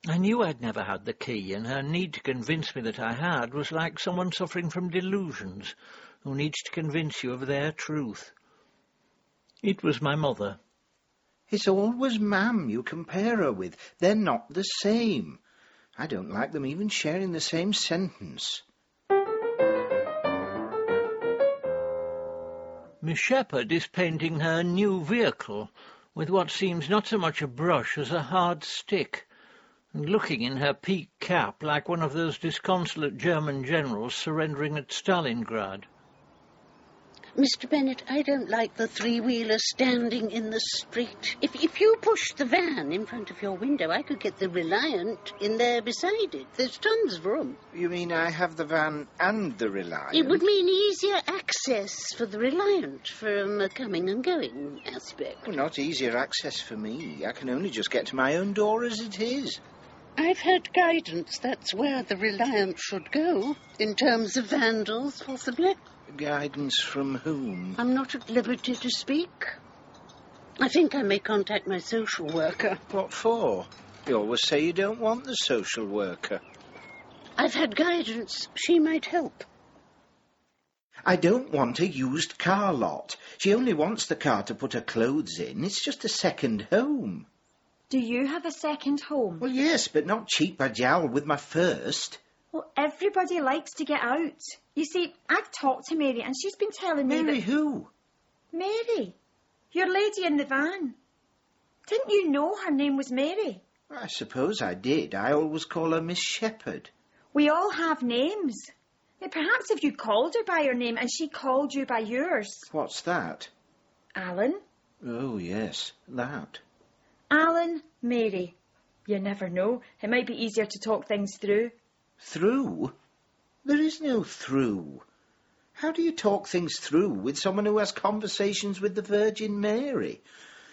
I knew I'd never had the key, and her need to convince me that I had was like someone suffering from delusions, who needs to convince you of their truth. It was my mother. It's always Ma'am you compare her with. They're not the same. I don't like them even sharing the same sentence. Miss Shepherd is painting her new vehicle with what seems not so much a brush as a hard stick, and looking in her peaked cap like one of those disconsolate German generals surrendering at Stalingrad. Mr. Bennett, I don't like the three-wheeler standing in the street. If you pushed the van in front of your window, I could get the Reliant in there beside it. There's tons of room. You mean I have the van and the Reliant? It would mean easier access for the Reliant from a coming and going aspect. Well, not easier access for me. I can only just get to my own door as it is. I've had guidance. That's where the Reliant should go, in terms of vandals, possibly. Guidance from whom? I'm not at liberty to speak. I think I may contact my social worker. What for? You always say you don't want the social worker. I've had guidance. She might help. I don't want a used car lot. She only wants the car to put her clothes in. It's just a second home. Do you have a second home? Well, yes, but not cheap by jowl with my first. Well, everybody likes to get out. You see, I've talked to Mary and she's been telling me Mary that... who? Mary. Your lady in the van. Didn't you know her name was Mary? I suppose I did. I always call her Miss Shepherd. We all have names. Now, perhaps if you called her by her name and she called you by yours. What's that? Alan. Oh, yes, that. Alan, Mary. You never know. It might be easier to talk things through. Through? There is no through. How do you talk things through with someone who has conversations with the Virgin Mary?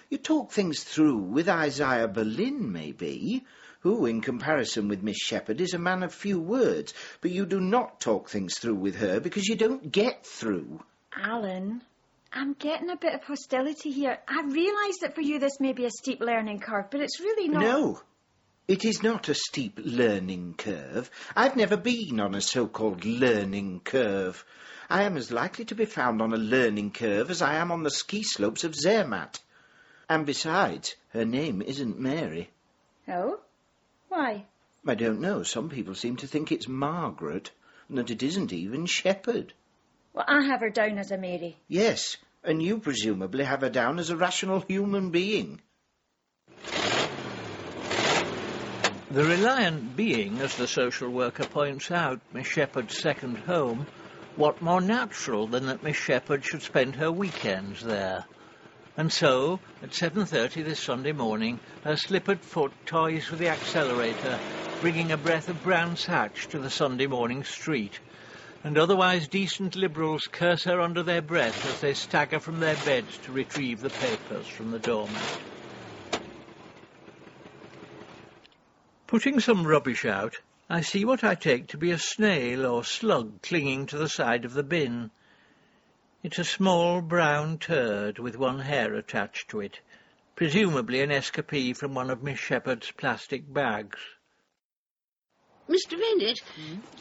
You talk things through with Isaiah Berlin, maybe, who, in comparison with Miss Shepherd, is a man of few words, but you do not talk things through with her because you don't get through. Alan, I'm getting a bit of hostility here. I realise that for you this may be a steep learning curve, but it's really not... No, it is not a steep learning curve. I've never been on a so-called learning curve. I am as likely to be found on a learning curve as I am on the ski slopes of Zermatt. And besides, her name isn't Mary. Oh? Why? I don't know. Some people seem to think it's Margaret, and that it isn't even Shepherd. Well, I have her down as a Mary. Yes, and you presumably have her down as a rational human being. The reliant being, as the social worker points out, Miss Shepherd's second home, what more natural than that Miss Shepherd should spend her weekends there? And so, at 7:30 this Sunday morning, her slippered foot toys with the accelerator, bringing a breath of Brands Hatch to the Sunday morning street, and otherwise decent Liberals curse her under their breath as they stagger from their beds to retrieve the papers from the doormat. Putting some rubbish out, I see what I take to be a snail or slug clinging to the side of the bin. It's a small brown turd with one hair attached to it, presumably an escapee from one of Miss Shepherd's plastic bags. Mr. Bennett,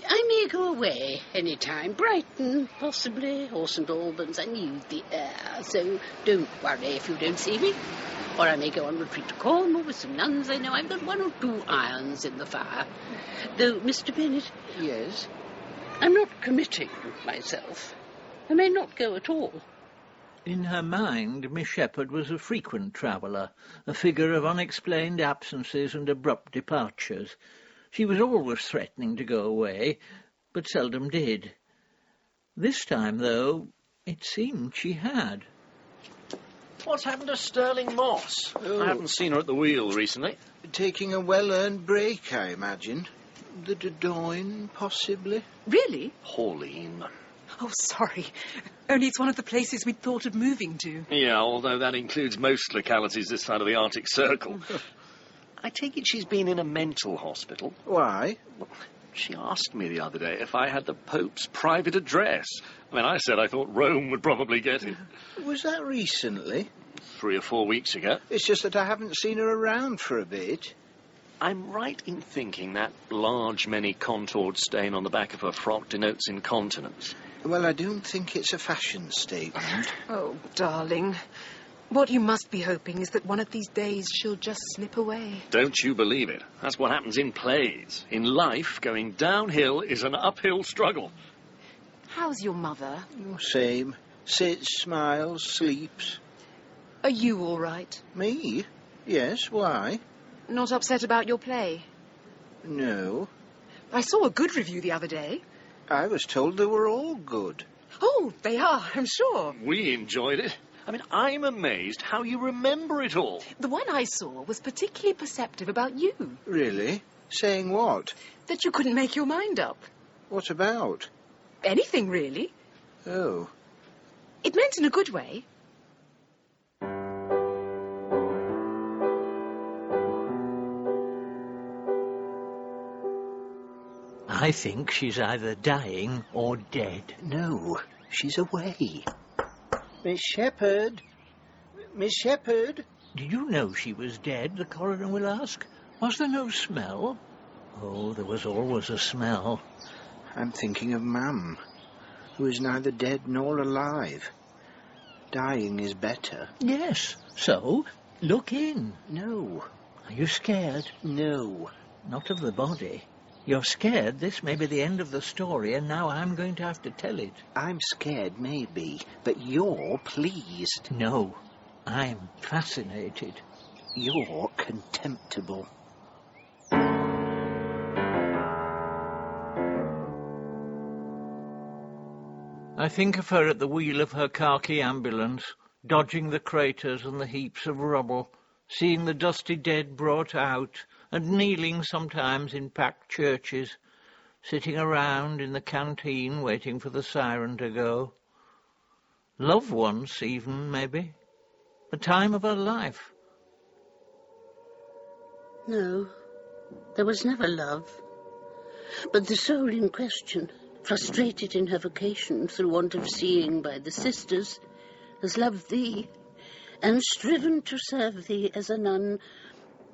I may go away any time. Brighton, possibly, or St Albans. I need the air, so don't worry if you don't see me. Or I may go on retreat to Cornwall with some nuns I know. I've got 1 or 2 irons in the fire. Though, Mr. Bennett... Yes? I'm not committing myself. I may not go at all. In her mind, Miss Shepherd was a frequent traveller, a figure of unexplained absences and abrupt departures. She was always threatening to go away, but seldom did. This time, though, it seemed she had. What's happened to Sterling Moss? Oh. I haven't seen her at the wheel recently. Taking a well-earned break, I imagine. The Dordogne, possibly. Really? Pauline. Oh, sorry. Only it's one of the places we'd thought of moving to. Yeah, although that includes most localities this side of the Arctic Circle. I take it she's been in a mental hospital. Why? She asked me the other day if I had the Pope's private address. I mean, I said I thought Rome would probably get it. Was that recently? 3 or 4 weeks ago. It's just that I haven't seen her around for a bit. I'm right in thinking that large, many-contoured stain on the back of her frock denotes incontinence. Well, I don't think it's a fashion statement. Oh, darling. What you must be hoping is that one of these days she'll just slip away. Don't you believe it? That's what happens in plays. In life, going downhill is an uphill struggle. How's your mother? Oh, same. Sits, smiles, sleeps. Are you all right? Me? Yes, why? Not upset about your play? No. I saw a good review the other day. I was told they were all good. Oh, they are, I'm sure. We enjoyed it. I mean, I'm amazed how you remember it all. The one I saw was particularly perceptive about you. Really? Saying what? That you couldn't make your mind up. What about? Anything, really. Oh. It meant in a good way. I think she's either dying or dead. No, she's away. Miss Shepherd? Miss Shepherd? Did you know she was dead, the coroner will ask? Was there no smell? Oh, there was always a smell. I'm thinking of Mum, who is neither dead nor alive. Dying is better. Yes, so look in. No, Are you scared? No. Not of the body. You're scared this may be the end of the story, and now I'm going to have to tell it. I'm scared, maybe, but you're pleased. No, I'm fascinated. You're contemptible. I think of her at the wheel of her khaki ambulance, dodging the craters and the heaps of rubble, seeing the dusty dead brought out, and kneeling sometimes in packed churches, sitting around in the canteen waiting for the siren to go. Love once, even, maybe. The time of her life. No, there was never love. But the soul in question, frustrated in her vocation through want of seeing by the sisters, has loved thee, and striven to serve thee as a nun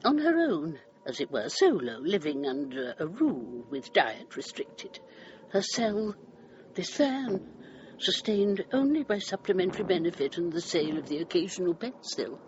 on her own, as it were, solo, living under a rule with diet restricted. Her cell, this van, sustained only by supplementary benefit and the sale of the occasional pencil.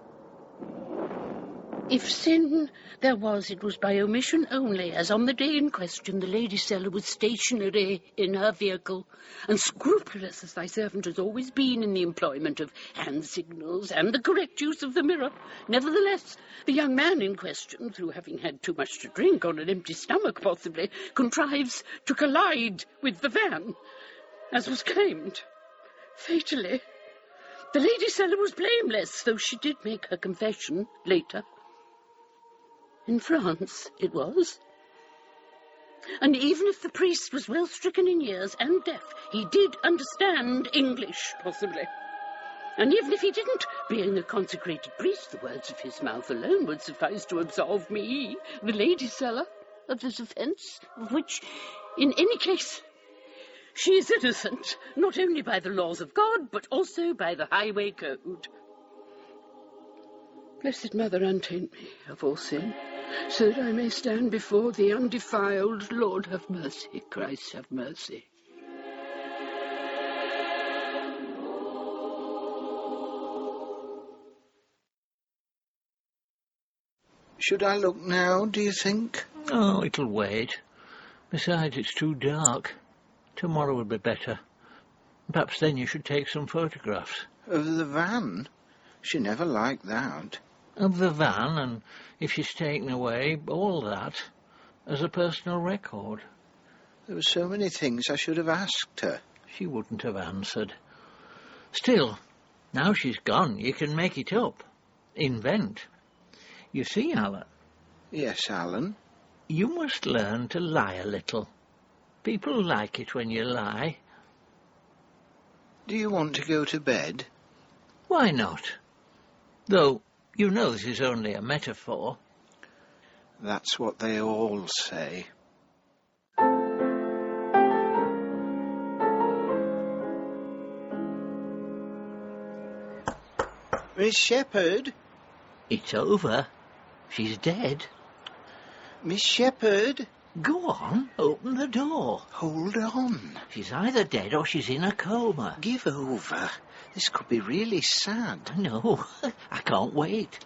If sin there was, it was by omission only, as on the day in question the lady seller was stationary in her vehicle, and scrupulous as thy servant has always been in the employment of hand signals and the correct use of the mirror. Nevertheless, the young man in question, through having had too much to drink on an empty stomach possibly, contrives to collide with the van, as was claimed, fatally. The lady seller was blameless, though she did make her confession later. In France, it was. And even if the priest was well stricken in years and deaf, he did understand English, possibly. And even if he didn't, being a consecrated priest, the words of his mouth alone would suffice to absolve me, the lady seller, of this offence, of which, in any case, she is innocent, not only by the laws of God, but also by the highway code. Blessed Mother, untaint me of all sin, so that I may stand before thee undefiled. Lord, have mercy. Christ, have mercy. Should I look now, do you think? Oh, it'll wait. Besides, it's too dark. Tomorrow will be better. Perhaps then you should take some photographs. Of the van? She never liked that. Of the van, and if she's taken away, all that, as a personal record. There were so many things I should have asked her. She wouldn't have answered. Still, now she's gone, you can make it up. Invent. You see, Alan? Yes, Alan? You must learn to lie a little. People like it when you lie. Do you want to go to bed? Why not? Though, you know this is only a metaphor. That's what they all say. Miss Shepherd? It's over. She's dead. Miss Shepherd? Go on, open the door. Hold on. She's either dead or she's in a coma. Give over. This could be really sad. No, I can't wait.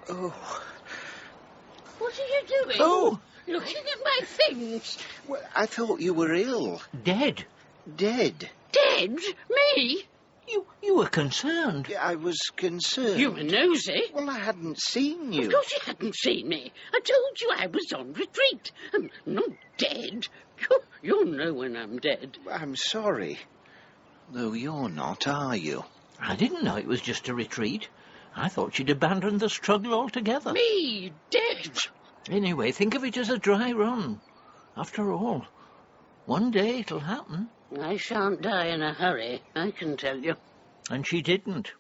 Oh. What are you doing? Oh! Looking at my things. Well, I thought you were ill. Dead. Dead? Dead? Me? You were concerned. Yeah, I was concerned. You were nosy. Well, I hadn't seen you. Of course you hadn't seen me. I told you I was on retreat. I'm not dead. You'll know when I'm dead. I'm sorry. Though you're not, are you? I didn't know it was just a retreat. I thought she'd abandoned the struggle altogether. Me? Dead? Anyway, think of it as a dry run. After all, one day it'll happen. I shan't die in a hurry, I can tell you. And she didn't.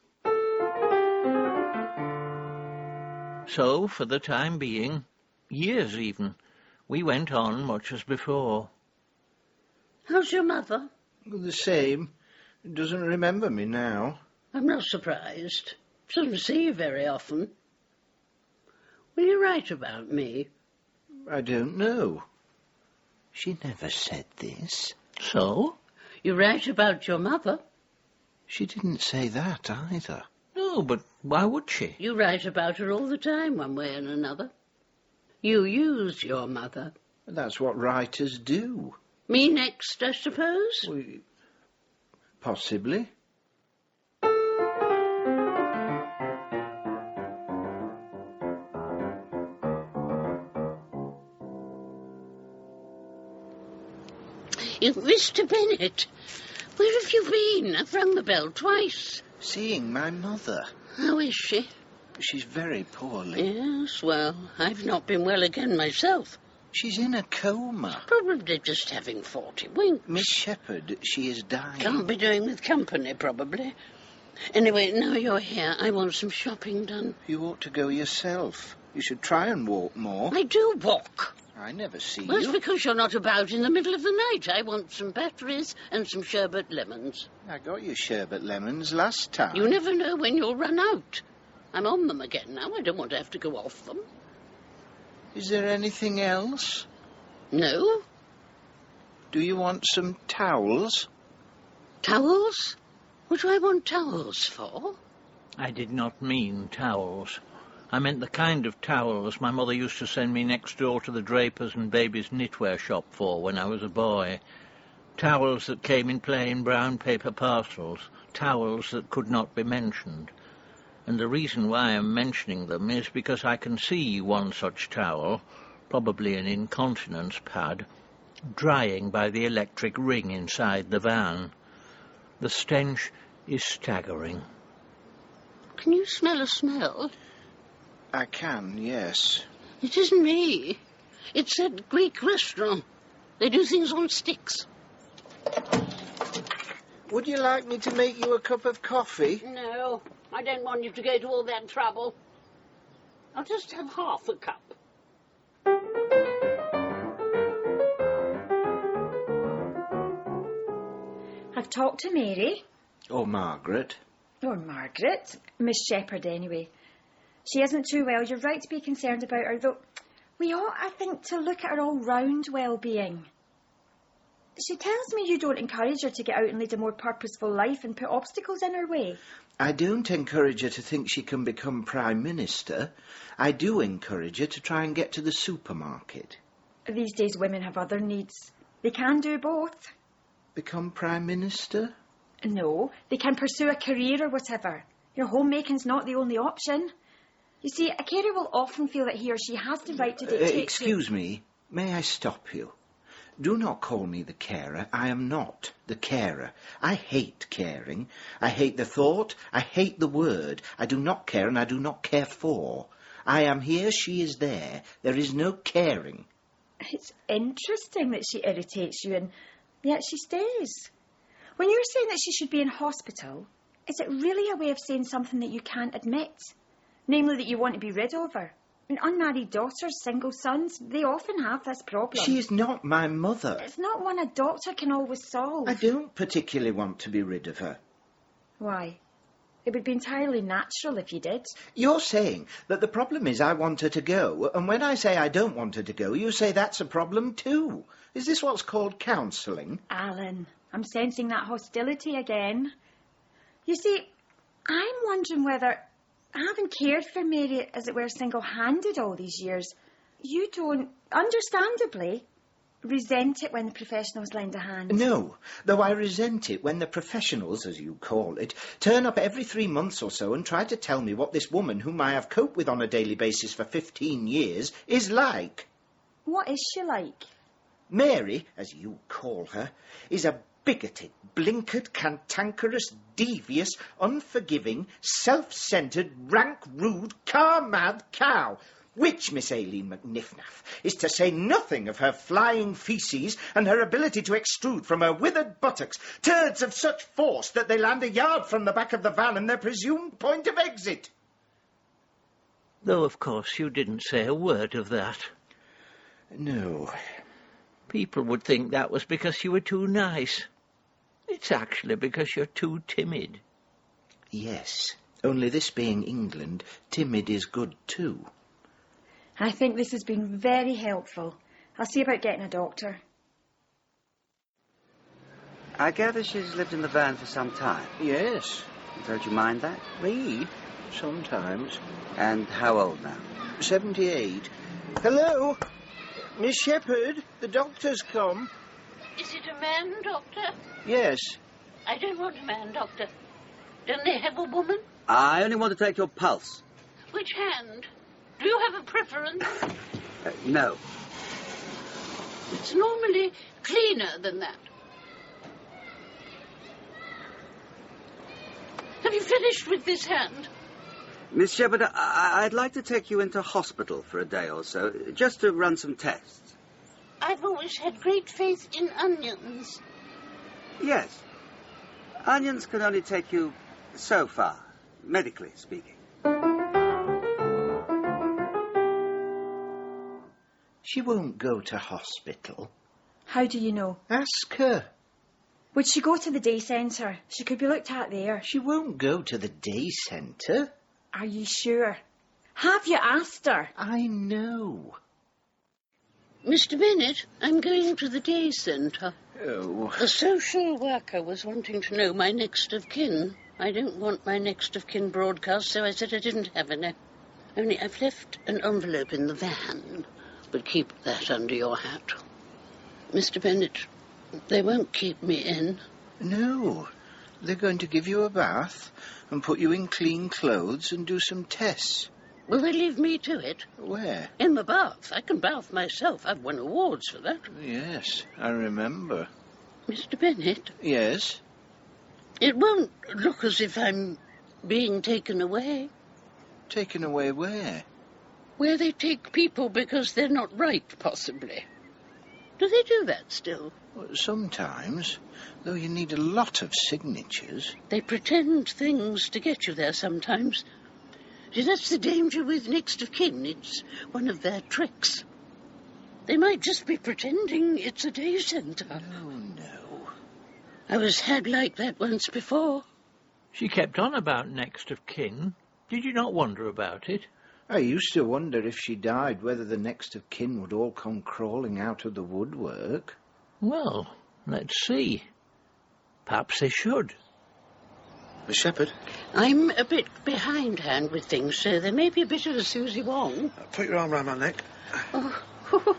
So, for the time being, years even, we went on much as before. How's your mother? The same. Doesn't remember me now. I'm not surprised. Doesn't see you very often. Will you write about me? I don't know. She never said this. So? You write about your mother? She didn't say that either. No, No, but why would she? You write about her all the time, one way and another. You use your mother. That's what writers do. Me next, I suppose? Possibly. Mr. Bennett, where have you been? I've rung the bell twice. Seeing my mother. How is she? She's very poorly. Yes, well, I've not been well again myself. She's in a coma. Probably just having 40 winks. Miss Shepherd, she is dying. Can't be doing with company, probably. Anyway, now you're here, I want some shopping done. You ought to go yourself. You should try and walk more. I do walk. I never see Well, you. it's because you're not about in the middle of the night. I want some batteries and some sherbet lemons. I got you sherbet lemons last time. You never know when you'll run out. I'm on them again now. I don't want to have to go off them. Is there anything else? No. Do you want some towels? Towels? What do I want towels for? I did not mean towels. I meant the kind of towels my mother used to send me next door to the draper's and baby's knitwear shop for when I was a boy. Towels that came in plain brown paper parcels, towels that could not be mentioned. And the reason why I'm mentioning them is because I can see one such towel, probably an incontinence pad, drying by the electric ring inside the van. The stench is staggering. Can you smell a smell? I can, yes. It isn't me. It's that Greek restaurant. They do things on sticks. Would you like me to make you a cup of coffee? No, I don't want you to go to all that trouble. I'll just have half a cup. I've talked to Mary. Or Margaret. Or Margaret. Miss Shepherd, anyway. She isn't too well. You're right to be concerned about her, though we ought, I think, to look at her all-round well-being. She tells me you don't encourage her to get out and lead a more purposeful life and put obstacles in her way. I don't encourage her to think she can become Prime Minister. I do encourage her to try and get to the supermarket. These days women have other needs. They can do both. Become Prime Minister? No, they can pursue a career or whatever. Your homemaking's not the only option. You see, a carer will often feel that he or she has the right to dictate... Excuse me, may I stop you? Do not call me the carer. I am not the carer. I hate caring. I hate the thought. I hate the word. I do not care and I do not care for. I am here, she is there. There is no caring. It's interesting that she irritates you and yet she stays. When you're saying that she should be in hospital, is it really a way of saying something that you can't admit? Namely, that you want to be rid of her. I mean, unmarried daughters, single sons, they often have this problem. She is not my mother. It's not one a doctor can always solve. I don't particularly want to be rid of her. Why? It would be entirely natural if you did. You're saying that the problem is I want her to go, and when I say I don't want her to go, you say that's a problem too. Is this what's called counselling? Alan, I'm sensing that hostility again. You see, I'm wondering whether, having cared for Mary, as it were, single-handed all these years, you don't, understandably, resent it when the professionals lend a hand. No, though I resent it when the professionals, as you call it, turn up every 3 months or so and try to tell me what this woman, whom I have coped with on a daily basis for 15 years, is like. What is she like? Mary, as you call her, is a bigoted, blinkered, cantankerous, devious, unforgiving, self-centred, rank, rude, car-mad cow, which, Miss Aileen McNiffnaff, is to say nothing of her flying faeces and her ability to extrude from her withered buttocks turds of such force that they land a yard from the back of the van and their presumed point of exit. Though, of course, you didn't say a word of that. No. People would think that was because you were too nice. It's actually because you're too timid. Yes, only this being England, timid is good too. I think this has been very helpful. I'll see about getting a doctor. I gather she's lived in the van for some time. Yes. Don't you mind that? Me? Sometimes. And how old now? 78. Hello? Miss Shepherd, the doctor's come. Is it a man, Doctor? Yes. I don't want a man, Doctor. Don't they have a woman? I only want to take your pulse. Which hand? Do you have a preference? No. It's normally cleaner than that. Have you finished with this hand? Miss Shepherd, I'd like to take you into hospital for a day or so, just to run some tests. I've always had great faith in onions. Yes. Onions can only take you so far, medically speaking. She won't go to hospital. How do you know? Ask her. Would she go to the day centre? She could be looked at there. She won't go to the day centre. Are you sure? Have you asked her? I know. Mr. Bennett, I'm going to the day centre. Oh. The social worker was wanting to know my next of kin. I don't want my next of kin broadcast, so I said I didn't have any. Only I've left an envelope in the van, but keep that under your hat. Mr. Bennett, they won't keep me in. No. They're going to give you a bath and put you in clean clothes and do some tests. Will they leave me to it? Where? In the bath. I can bath myself. I've won awards for that. Yes, I remember. Mr. Bennett? Yes? It won't look as if I'm being taken away. Taken away where? Where they take people because they're not right, possibly. Do they do that still? Well, sometimes, though you need a lot of signatures. They pretend things to get you there sometimes. See, that's the danger with next of kin. It's one of their tricks. They might just be pretending it's a day centre. Oh, no. I was had like that once before. She kept on about next of kin. Did you not wonder about it? I used to wonder if she died whether the next of kin would all come crawling out of the woodwork. Well, let's see. Perhaps they should. Miss Shepherd? I'm a bit behindhand with things, so there may be a bit of a Susie Wong. Put your arm round my neck. Oh,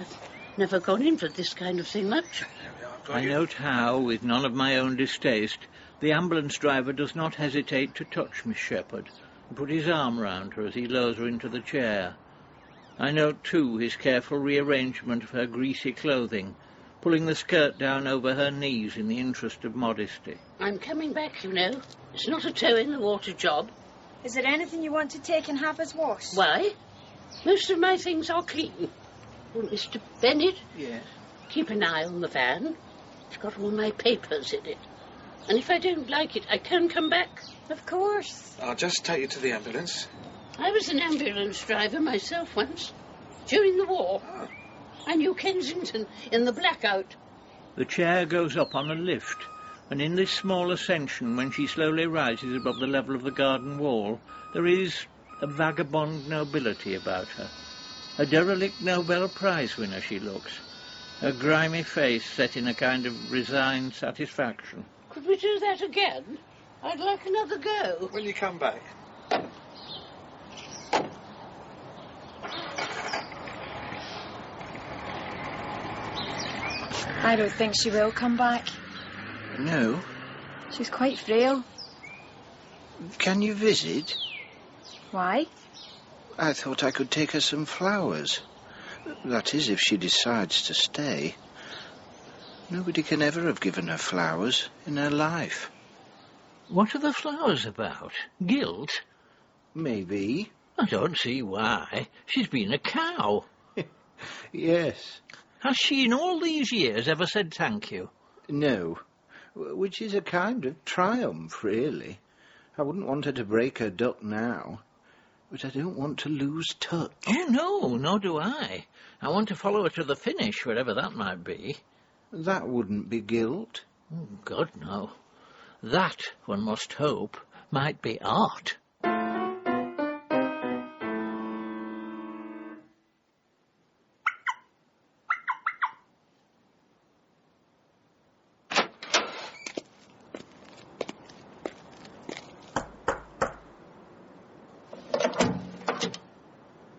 I've never gone in for this kind of thing much. I note how, with none of my own distaste, the ambulance driver does not hesitate to touch Miss Shepherd and put his arm round her as he lowers her into the chair. I note, too, his careful rearrangement of her greasy clothing, pulling the skirt down over her knees in the interest of modesty. I'm coming back, you know. It's not a toe-in-the-water job. Is there anything you want to take and have us wash? Why? Most of my things are clean. Well, Mr. Bennett? Yes? Keep an eye on the van. It's got all my papers in it. And if I don't like it, I can come back. Of course. I'll just take you to the ambulance. I was an ambulance driver myself once, during the war. Oh. I knew Kensington in the blackout. The chair goes up on a lift, and in this small ascension, when she slowly rises above the level of the garden wall, there is a vagabond nobility about her. A derelict Nobel Prize winner she looks, her grimy face set in a kind of resigned satisfaction. Could we do that again? I'd like another go. When you come back. I don't think she will come back. No. She's quite frail. Can you visit? Why? I thought I could take her some flowers. That is, if she decides to stay. Nobody can ever have given her flowers in her life. What are the flowers about? Guilt? Maybe. I don't see why. She's been a cow. Yes. Has she in all these years ever said thank you? No. Which is a kind of triumph, really. I wouldn't want her to break her duck now. But I don't want to lose touch. Oh, no, nor do I. I want to follow her to the finish, wherever that might be. That wouldn't be guilt. Oh, God, no. That, one must hope, might be art.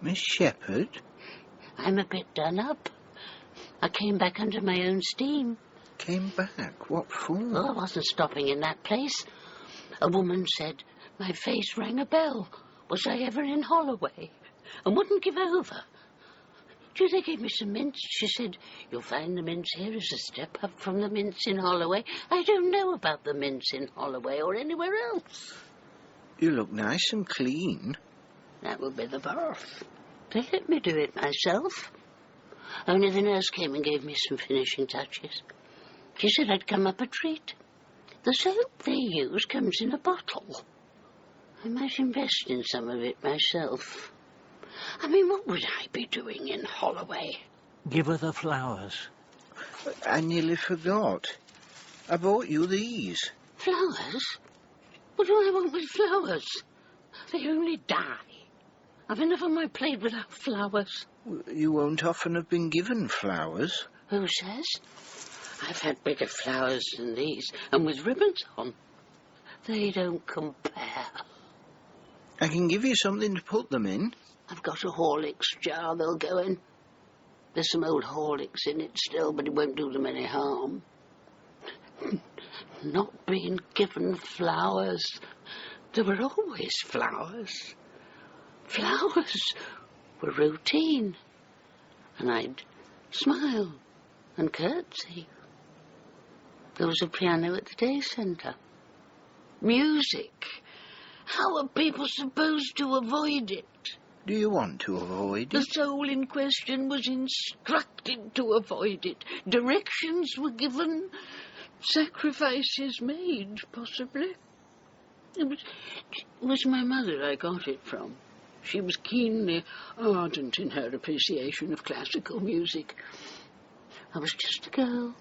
Miss Shepherd? I'm a bit done up. I came back under my own steam. Came back? What for? Well, I wasn't stopping in that place. A woman said my face rang a bell. Was I ever in Holloway? And wouldn't give over. They gave me some mints. She said, you'll find the mints here is a step up from the mints in Holloway. I don't know about the mints in Holloway or anywhere else. You look nice and clean. That would be the bath. They let me do it myself. Only the nurse came and gave me some finishing touches. She said I'd come up a treat. The soap they use comes in a bottle. I might invest in some of it myself. I mean, what would I be doing in Holloway? Give her the flowers. I nearly forgot. I bought you these. Flowers? What do I want with flowers? They only die. I've enough on my plate without flowers. You won't often have been given flowers. Who says? I've had bigger flowers than these, and with ribbons on. They don't compare. I can give you something to put them in. I've got a Horlicks jar they'll go in. There's some old Horlicks in it still, but it won't do them any harm. Not being given flowers. There were always flowers. Flowers were routine. And I'd smile and curtsy. There was a piano at the day centre. Music. How are people supposed to avoid it? Do you want to avoid it? The soul in question was instructed to avoid it. Directions were given. Sacrifices made, possibly. It was my mother I got it from. She was keenly ardent in her appreciation of classical music. I was just a girl,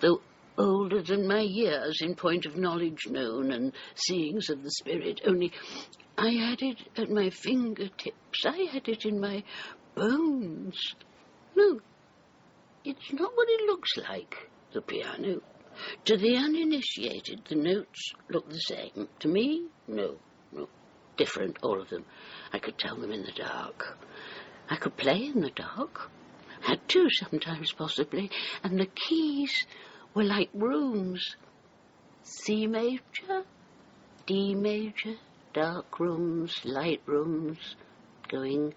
though older than my years in point of knowledge known and seeings of the spirit, only I had it at my fingertips. I had it in my bones. No, it's not what it looks like, the piano. To the uninitiated, the notes look the same. To me, no. Different, all of them. I could tell them in the dark. I could play in the dark. Had to sometimes, possibly. And the keys were like rooms. C major, D major, dark rooms, light rooms, going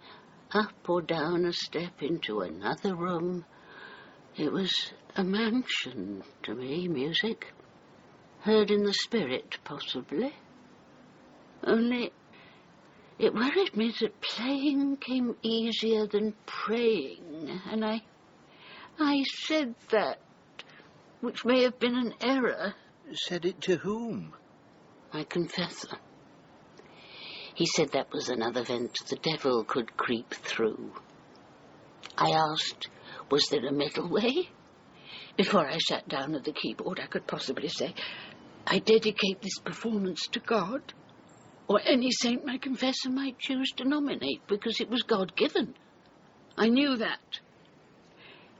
up or down a step into another room. It was a mansion to me, music. Heard in the spirit, possibly. Only it worried me that playing came easier than praying, and I said that, which may have been an error. Said it to whom? My confessor. He said that was another vent the devil could creep through. I asked, was there a middle way? Before I sat down at the keyboard, I could possibly say, I dedicate this performance to God, or any saint my confessor might choose to nominate, because it was God-given. I knew that.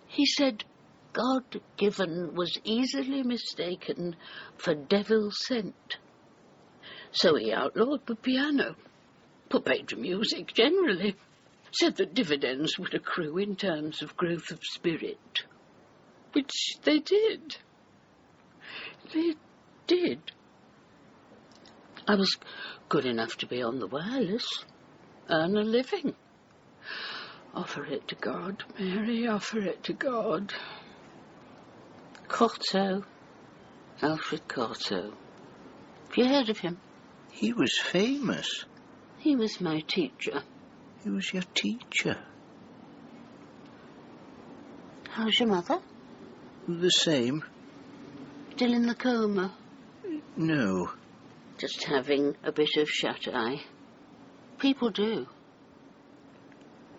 He said God-given was easily mistaken for devil-sent. So he outlawed the piano, forbade the music generally, said that dividends would accrue in terms of growth of spirit. Which they did. They did. I was good enough to be on the wireless, earn a living. Offer it to God, Mary, offer it to God. Cortot, Alfred Cortot. Have you heard of him? He was famous. He was my teacher. He was your teacher? How's your mother? The same. Still in the coma? No. Just having a bit of shut-eye. People do.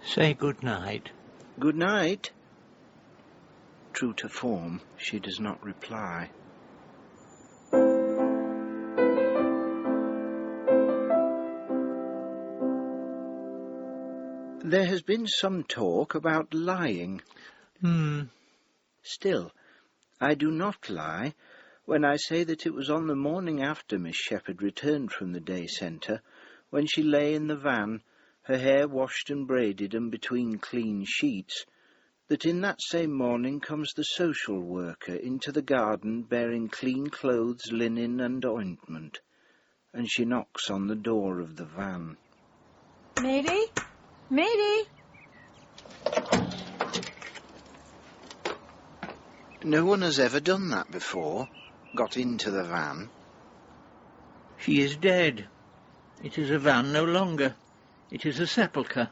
Say good night. Good night. True to form, she does not reply. There has been some talk about lying. Still, I do not lie when I say that it was on the morning after Miss Shepherd returned from the day centre, when she lay in the van, her hair washed and braided and between clean sheets, that in that same morning comes the social worker into the garden bearing clean clothes, linen and ointment, and she knocks on the door of the van. Mary? Mary? No one has ever done that before, got into the van. She is dead. It is a van no longer. It is a sepulchre.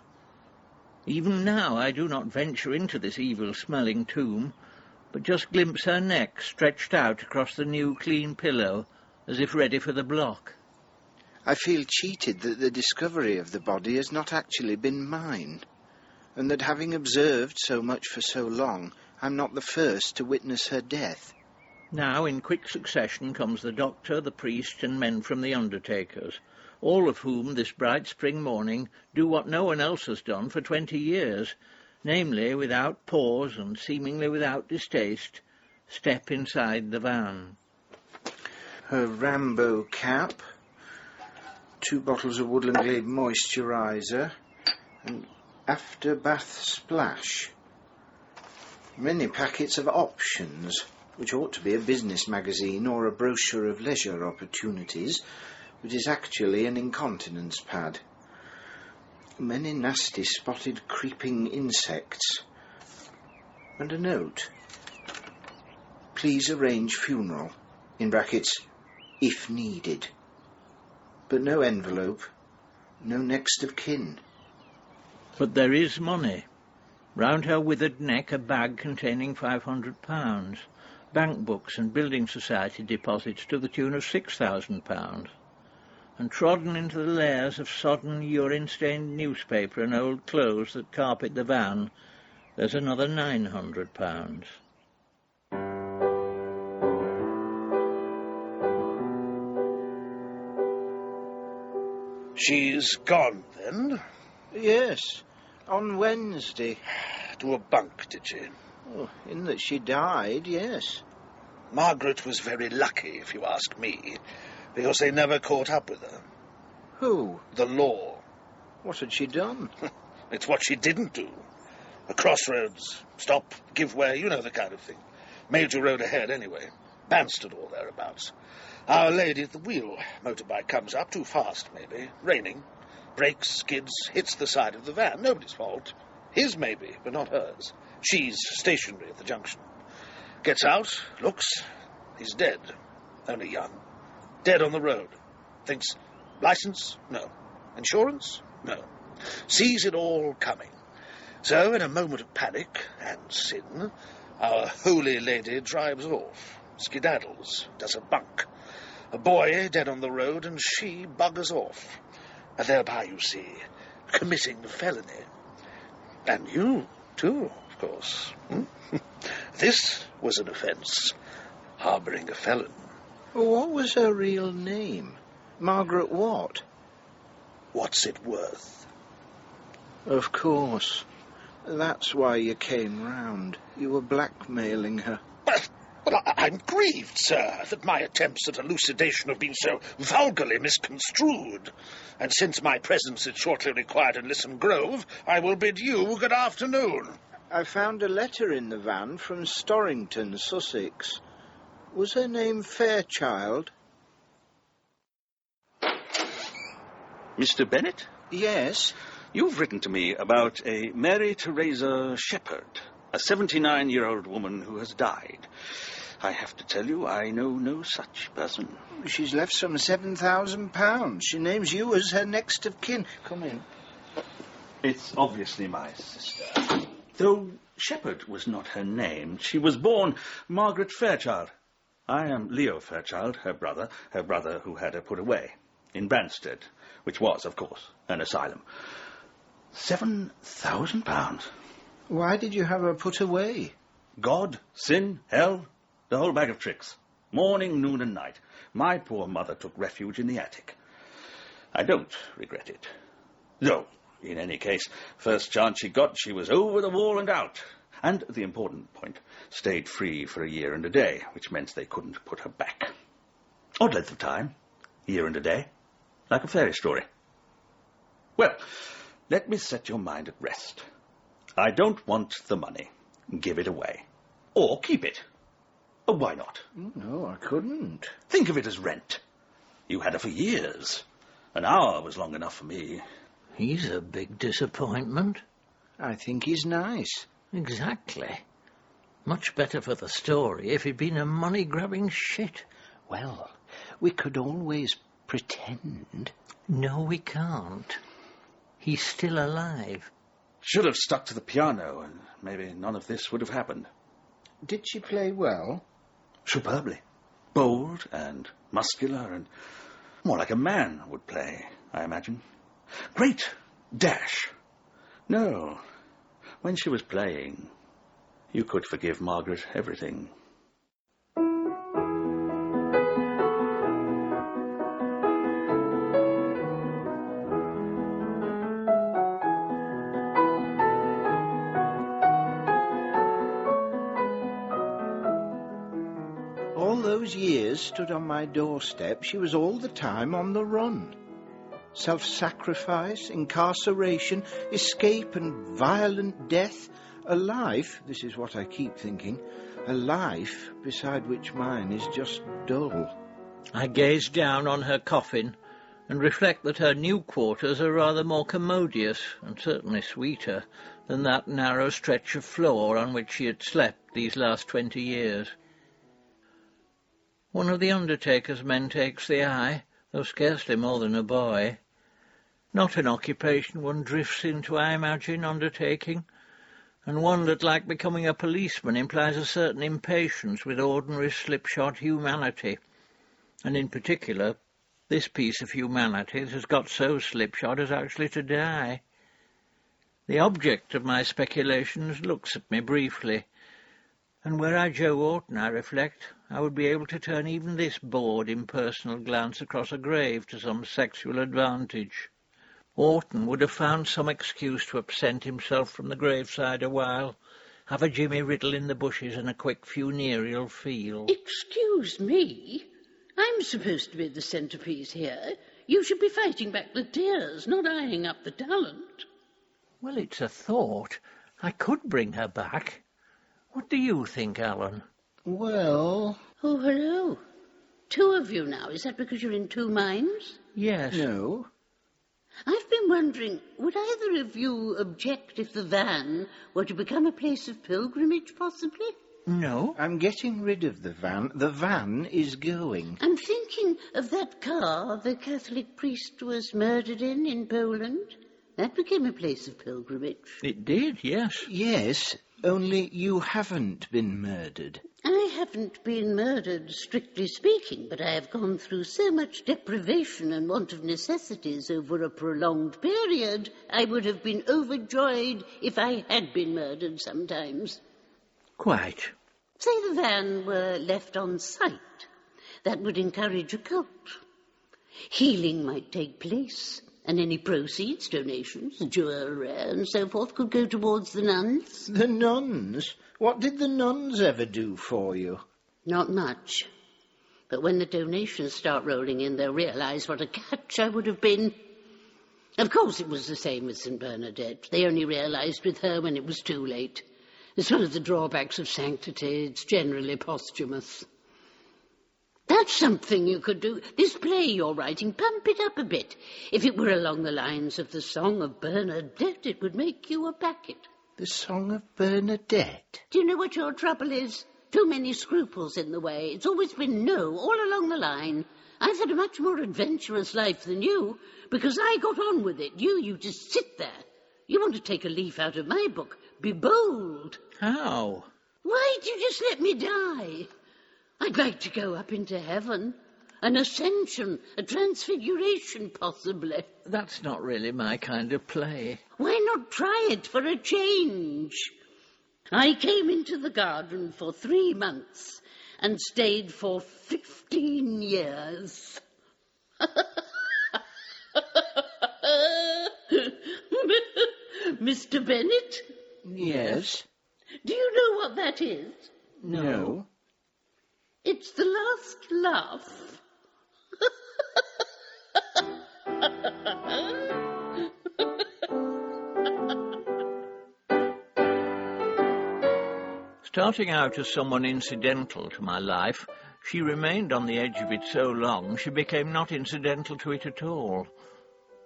Even now I do not venture into this evil-smelling tomb, but just glimpse her neck stretched out across the new clean pillow, as if ready for the block. I feel cheated that the discovery of the body has not actually been mine, and that having observed so much for so long, I'm not the first to witness her death. Now, in quick succession, comes the doctor, the priest, and men from the undertakers, all of whom, this bright spring morning, do what no one else has done for 20 years, namely, without pause and seemingly without distaste, step inside the van. Her Rambo cap, 2 bottles of Woodland Glade moisturiser, and after bath splash. Many packets of options, which ought to be a business magazine or a brochure of leisure opportunities, but is actually an incontinence pad. Many nasty spotted creeping insects. And a note. Please arrange funeral, in brackets, if needed. But no envelope, no next of kin. But there is money. Round her withered neck a bag containing £500, bank books and building society deposits to the tune of £6,000, and trodden into the layers of sodden, urine-stained newspaper and old clothes that carpet the van, there's another £900. She's gone, then? Yes, on Wednesday. To a bunk, did she? Oh, in that she died, yes. Margaret was very lucky, if you ask me, because they never caught up with her. Who? The law. What had she done? It's what she didn't do. A crossroads, stop, give way, you know the kind of thing. Major road ahead, anyway. Banstead or thereabouts. Our lady at the wheel. Motorbike comes up, too fast, maybe. Raining. Brakes, skids, hits the side of the van. Nobody's fault. His, maybe, but not hers. She's stationary at the junction. Gets out, looks. He's dead. Only young. Dead on the road. Thinks, licence? No. Insurance? No. Sees it all coming. So, in a moment of panic and sin, our holy lady drives off, skedaddles, does a bunk. A boy dead on the road, and she buggers off. And thereby, you see, committing felony. And you, too, of course. This was an offence, harbouring a felon. What was her real name? Margaret what? What's it worth? Of course. That's why you came round. You were blackmailing her. But I'm grieved, sir, that my attempts at elucidation have been so vulgarly misconstrued. And since my presence is shortly required in Lisson Grove, I will bid you good afternoon. I found a letter in the van from Storrington, Sussex. Was her name Fairchild? Mr. Bennett? Yes. You've written to me about a Mary Teresa Shepherd, a 79-year-old woman who has died. I have to tell you, I know no such person. She's left some £7,000. She names you as her next of kin. Come in. It's obviously my sister. Though Shepherd was not her name. She was born Margaret Fairchild. I am Leo Fairchild, her brother who had her put away, in Banstead, which was, of course, an asylum. £7,000. Why did you have her put away? God, sin, hell, the whole bag of tricks. Morning, noon and night. My poor mother took refuge in the attic. I don't regret it. Though, in any case, first chance she got, she was over the wall and out. And, the important point, stayed free for a year and a day, which meant they couldn't put her back. Odd length of time. A year and a day. Like a fairy story. Well, Let me set your mind at rest. I don't want the money. Give it away. Or keep it. Why not? No, I couldn't. Think of it as rent. You had her for years. An hour was long enough for me. He's a big disappointment. I think he's nice. Exactly. Much better for the story if he'd been a money-grabbing shit. Well, we could always pretend. No, we can't. He's still alive. Should have stuck to the piano, and maybe none of this would have happened. Did she play well? Superbly. Bold and muscular and more like a man would play, I imagine. Great dash. No, when she was playing, you could forgive Margaret everything. Years stood on my doorstep, she was all the time on the run. Self-sacrifice, incarceration, escape and violent death. A life, this is what I keep thinking, a life beside which mine is just dull. I gaze down on her coffin and reflect that her new quarters are rather more commodious and certainly sweeter than that narrow stretch of floor on which she had slept these last 20 years. One of the undertaker's men takes the eye, though scarcely more than a boy. Not an occupation one drifts into, I imagine, undertaking, and one that, like becoming a policeman, implies a certain impatience with ordinary slipshod humanity, and in particular, this piece of humanity that has got so slipshod as actually to die. The object of my speculations looks at me briefly, and were I Joe Orton, I reflect, I would be able to turn even this bored, impersonal glance across a grave to some sexual advantage. Orton would have found some excuse to absent himself from the graveside a while, have a Jimmy Riddle in the bushes and a quick funereal feel. Excuse me? I'm supposed to be the centrepiece here. You should be fighting back the tears, not eyeing up the talent. Well, it's a thought. I could bring her back. What do you think, Alan? Well... Oh, hello. Two of you now. Is that because you're in two minds? Yes. No. I've been wondering, would either of you object if the van were to become a place of pilgrimage, possibly? No. I'm getting rid of the van. The van is going. I'm thinking of that car the Catholic priest was murdered in Poland. That became a place of pilgrimage. It did, yes. Yes, only you haven't been murdered. I haven't been murdered, strictly speaking, but I have gone through so much deprivation and want of necessities over a prolonged period, I would have been overjoyed if I had been murdered sometimes. Quite. Say the van were left on site. That would encourage a cult. Healing might take place, and any proceeds, donations, jewellery, and so forth could go towards the nuns. The nuns? What did the nuns ever do for you? Not much. But when the donations start rolling in, they'll realise what a catch I would have been. Of course it was the same with St. Bernadette. They only realised with her when it was too late. It's one of the drawbacks of sanctity. It's generally posthumous. That's something you could do. This play you're writing, pump it up a bit. If it were along the lines of the Song of Bernadette, it would make you a packet. The Song of Bernadette? Do you know what your trouble is? Too many scruples in the way. It's always been no, all along the line. I've had a much more adventurous life than you, because I got on with it. You just sit there. You want to take a leaf out of my book. Be bold. How? Why do you just let me die? I'd like to go up into heaven. An ascension, a transfiguration, possibly. That's not really my kind of play. Why not try it for a change? I came into the garden for 3 months and stayed for 15 years. Mr. Bennett? Yes? Do you know what that is? No. It's the last laugh. Starting out as someone incidental to my life, she remained on the edge of it so long she became not incidental to it at all.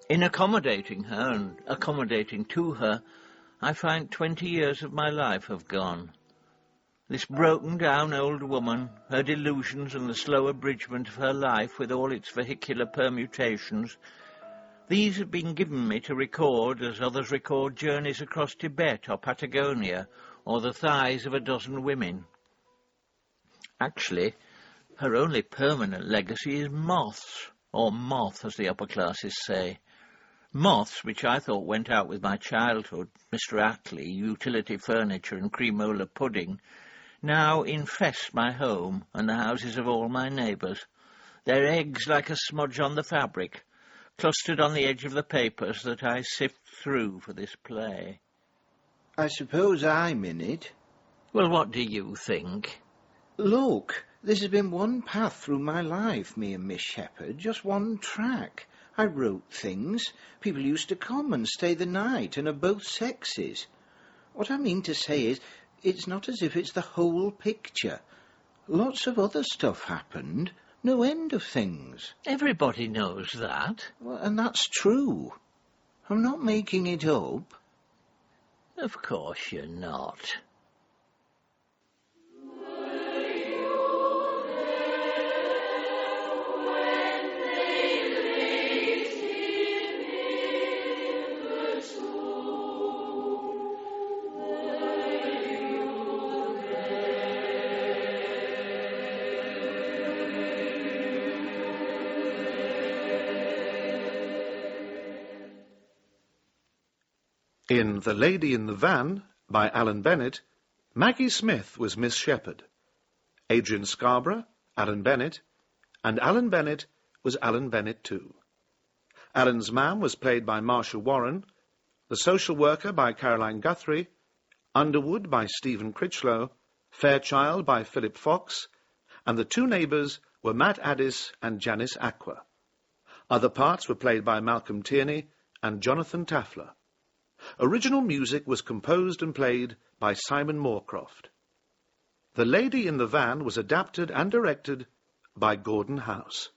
In accommodating her and accommodating to her, I find 20 years of my life have gone. This broken-down old woman, her delusions and the slow abridgment of her life with all its vehicular permutations, these have been given me to record as others record journeys across Tibet or Patagonia or the thighs of a dozen women. Actually, her only permanent legacy is moths, or moth as the upper classes say. Moths, which I thought went out with my childhood, Mr. Attlee, utility furniture and cremola pudding, now infest my home and the houses of all my neighbours. Their eggs like a smudge on the fabric, clustered on the edge of the papers that I sift through for this play. I suppose I'm in it. Well, what do you think? Look, this has been one path through my life, me and Miss Shepherd, just one track. I wrote things. People used to come and stay the night, and of both sexes. What I mean to say is, it's not as if it's the whole picture. Lots of other stuff happened. No end of things. Everybody knows that. Well, and that's true. I'm not making it up. Of course you're not. In The Lady in the Van, by Alan Bennett, Maggie Smith was Miss Shepherd. Adrian Scarborough, Alan Bennett, and Alan Bennett was Alan Bennett too. Alan's mam was played by Marcia Warren, the social worker by Caroline Guthrie, Underwood by Stephen Critchlow, Fairchild by Philip Fox, and the two neighbours were Matt Addis and Janice Acquah. Other parts were played by Malcolm Tierney and Jonathan Tafler. Original music was composed and played by Simon Morecroft. The Lady in the Van was adapted and directed by Gordon House.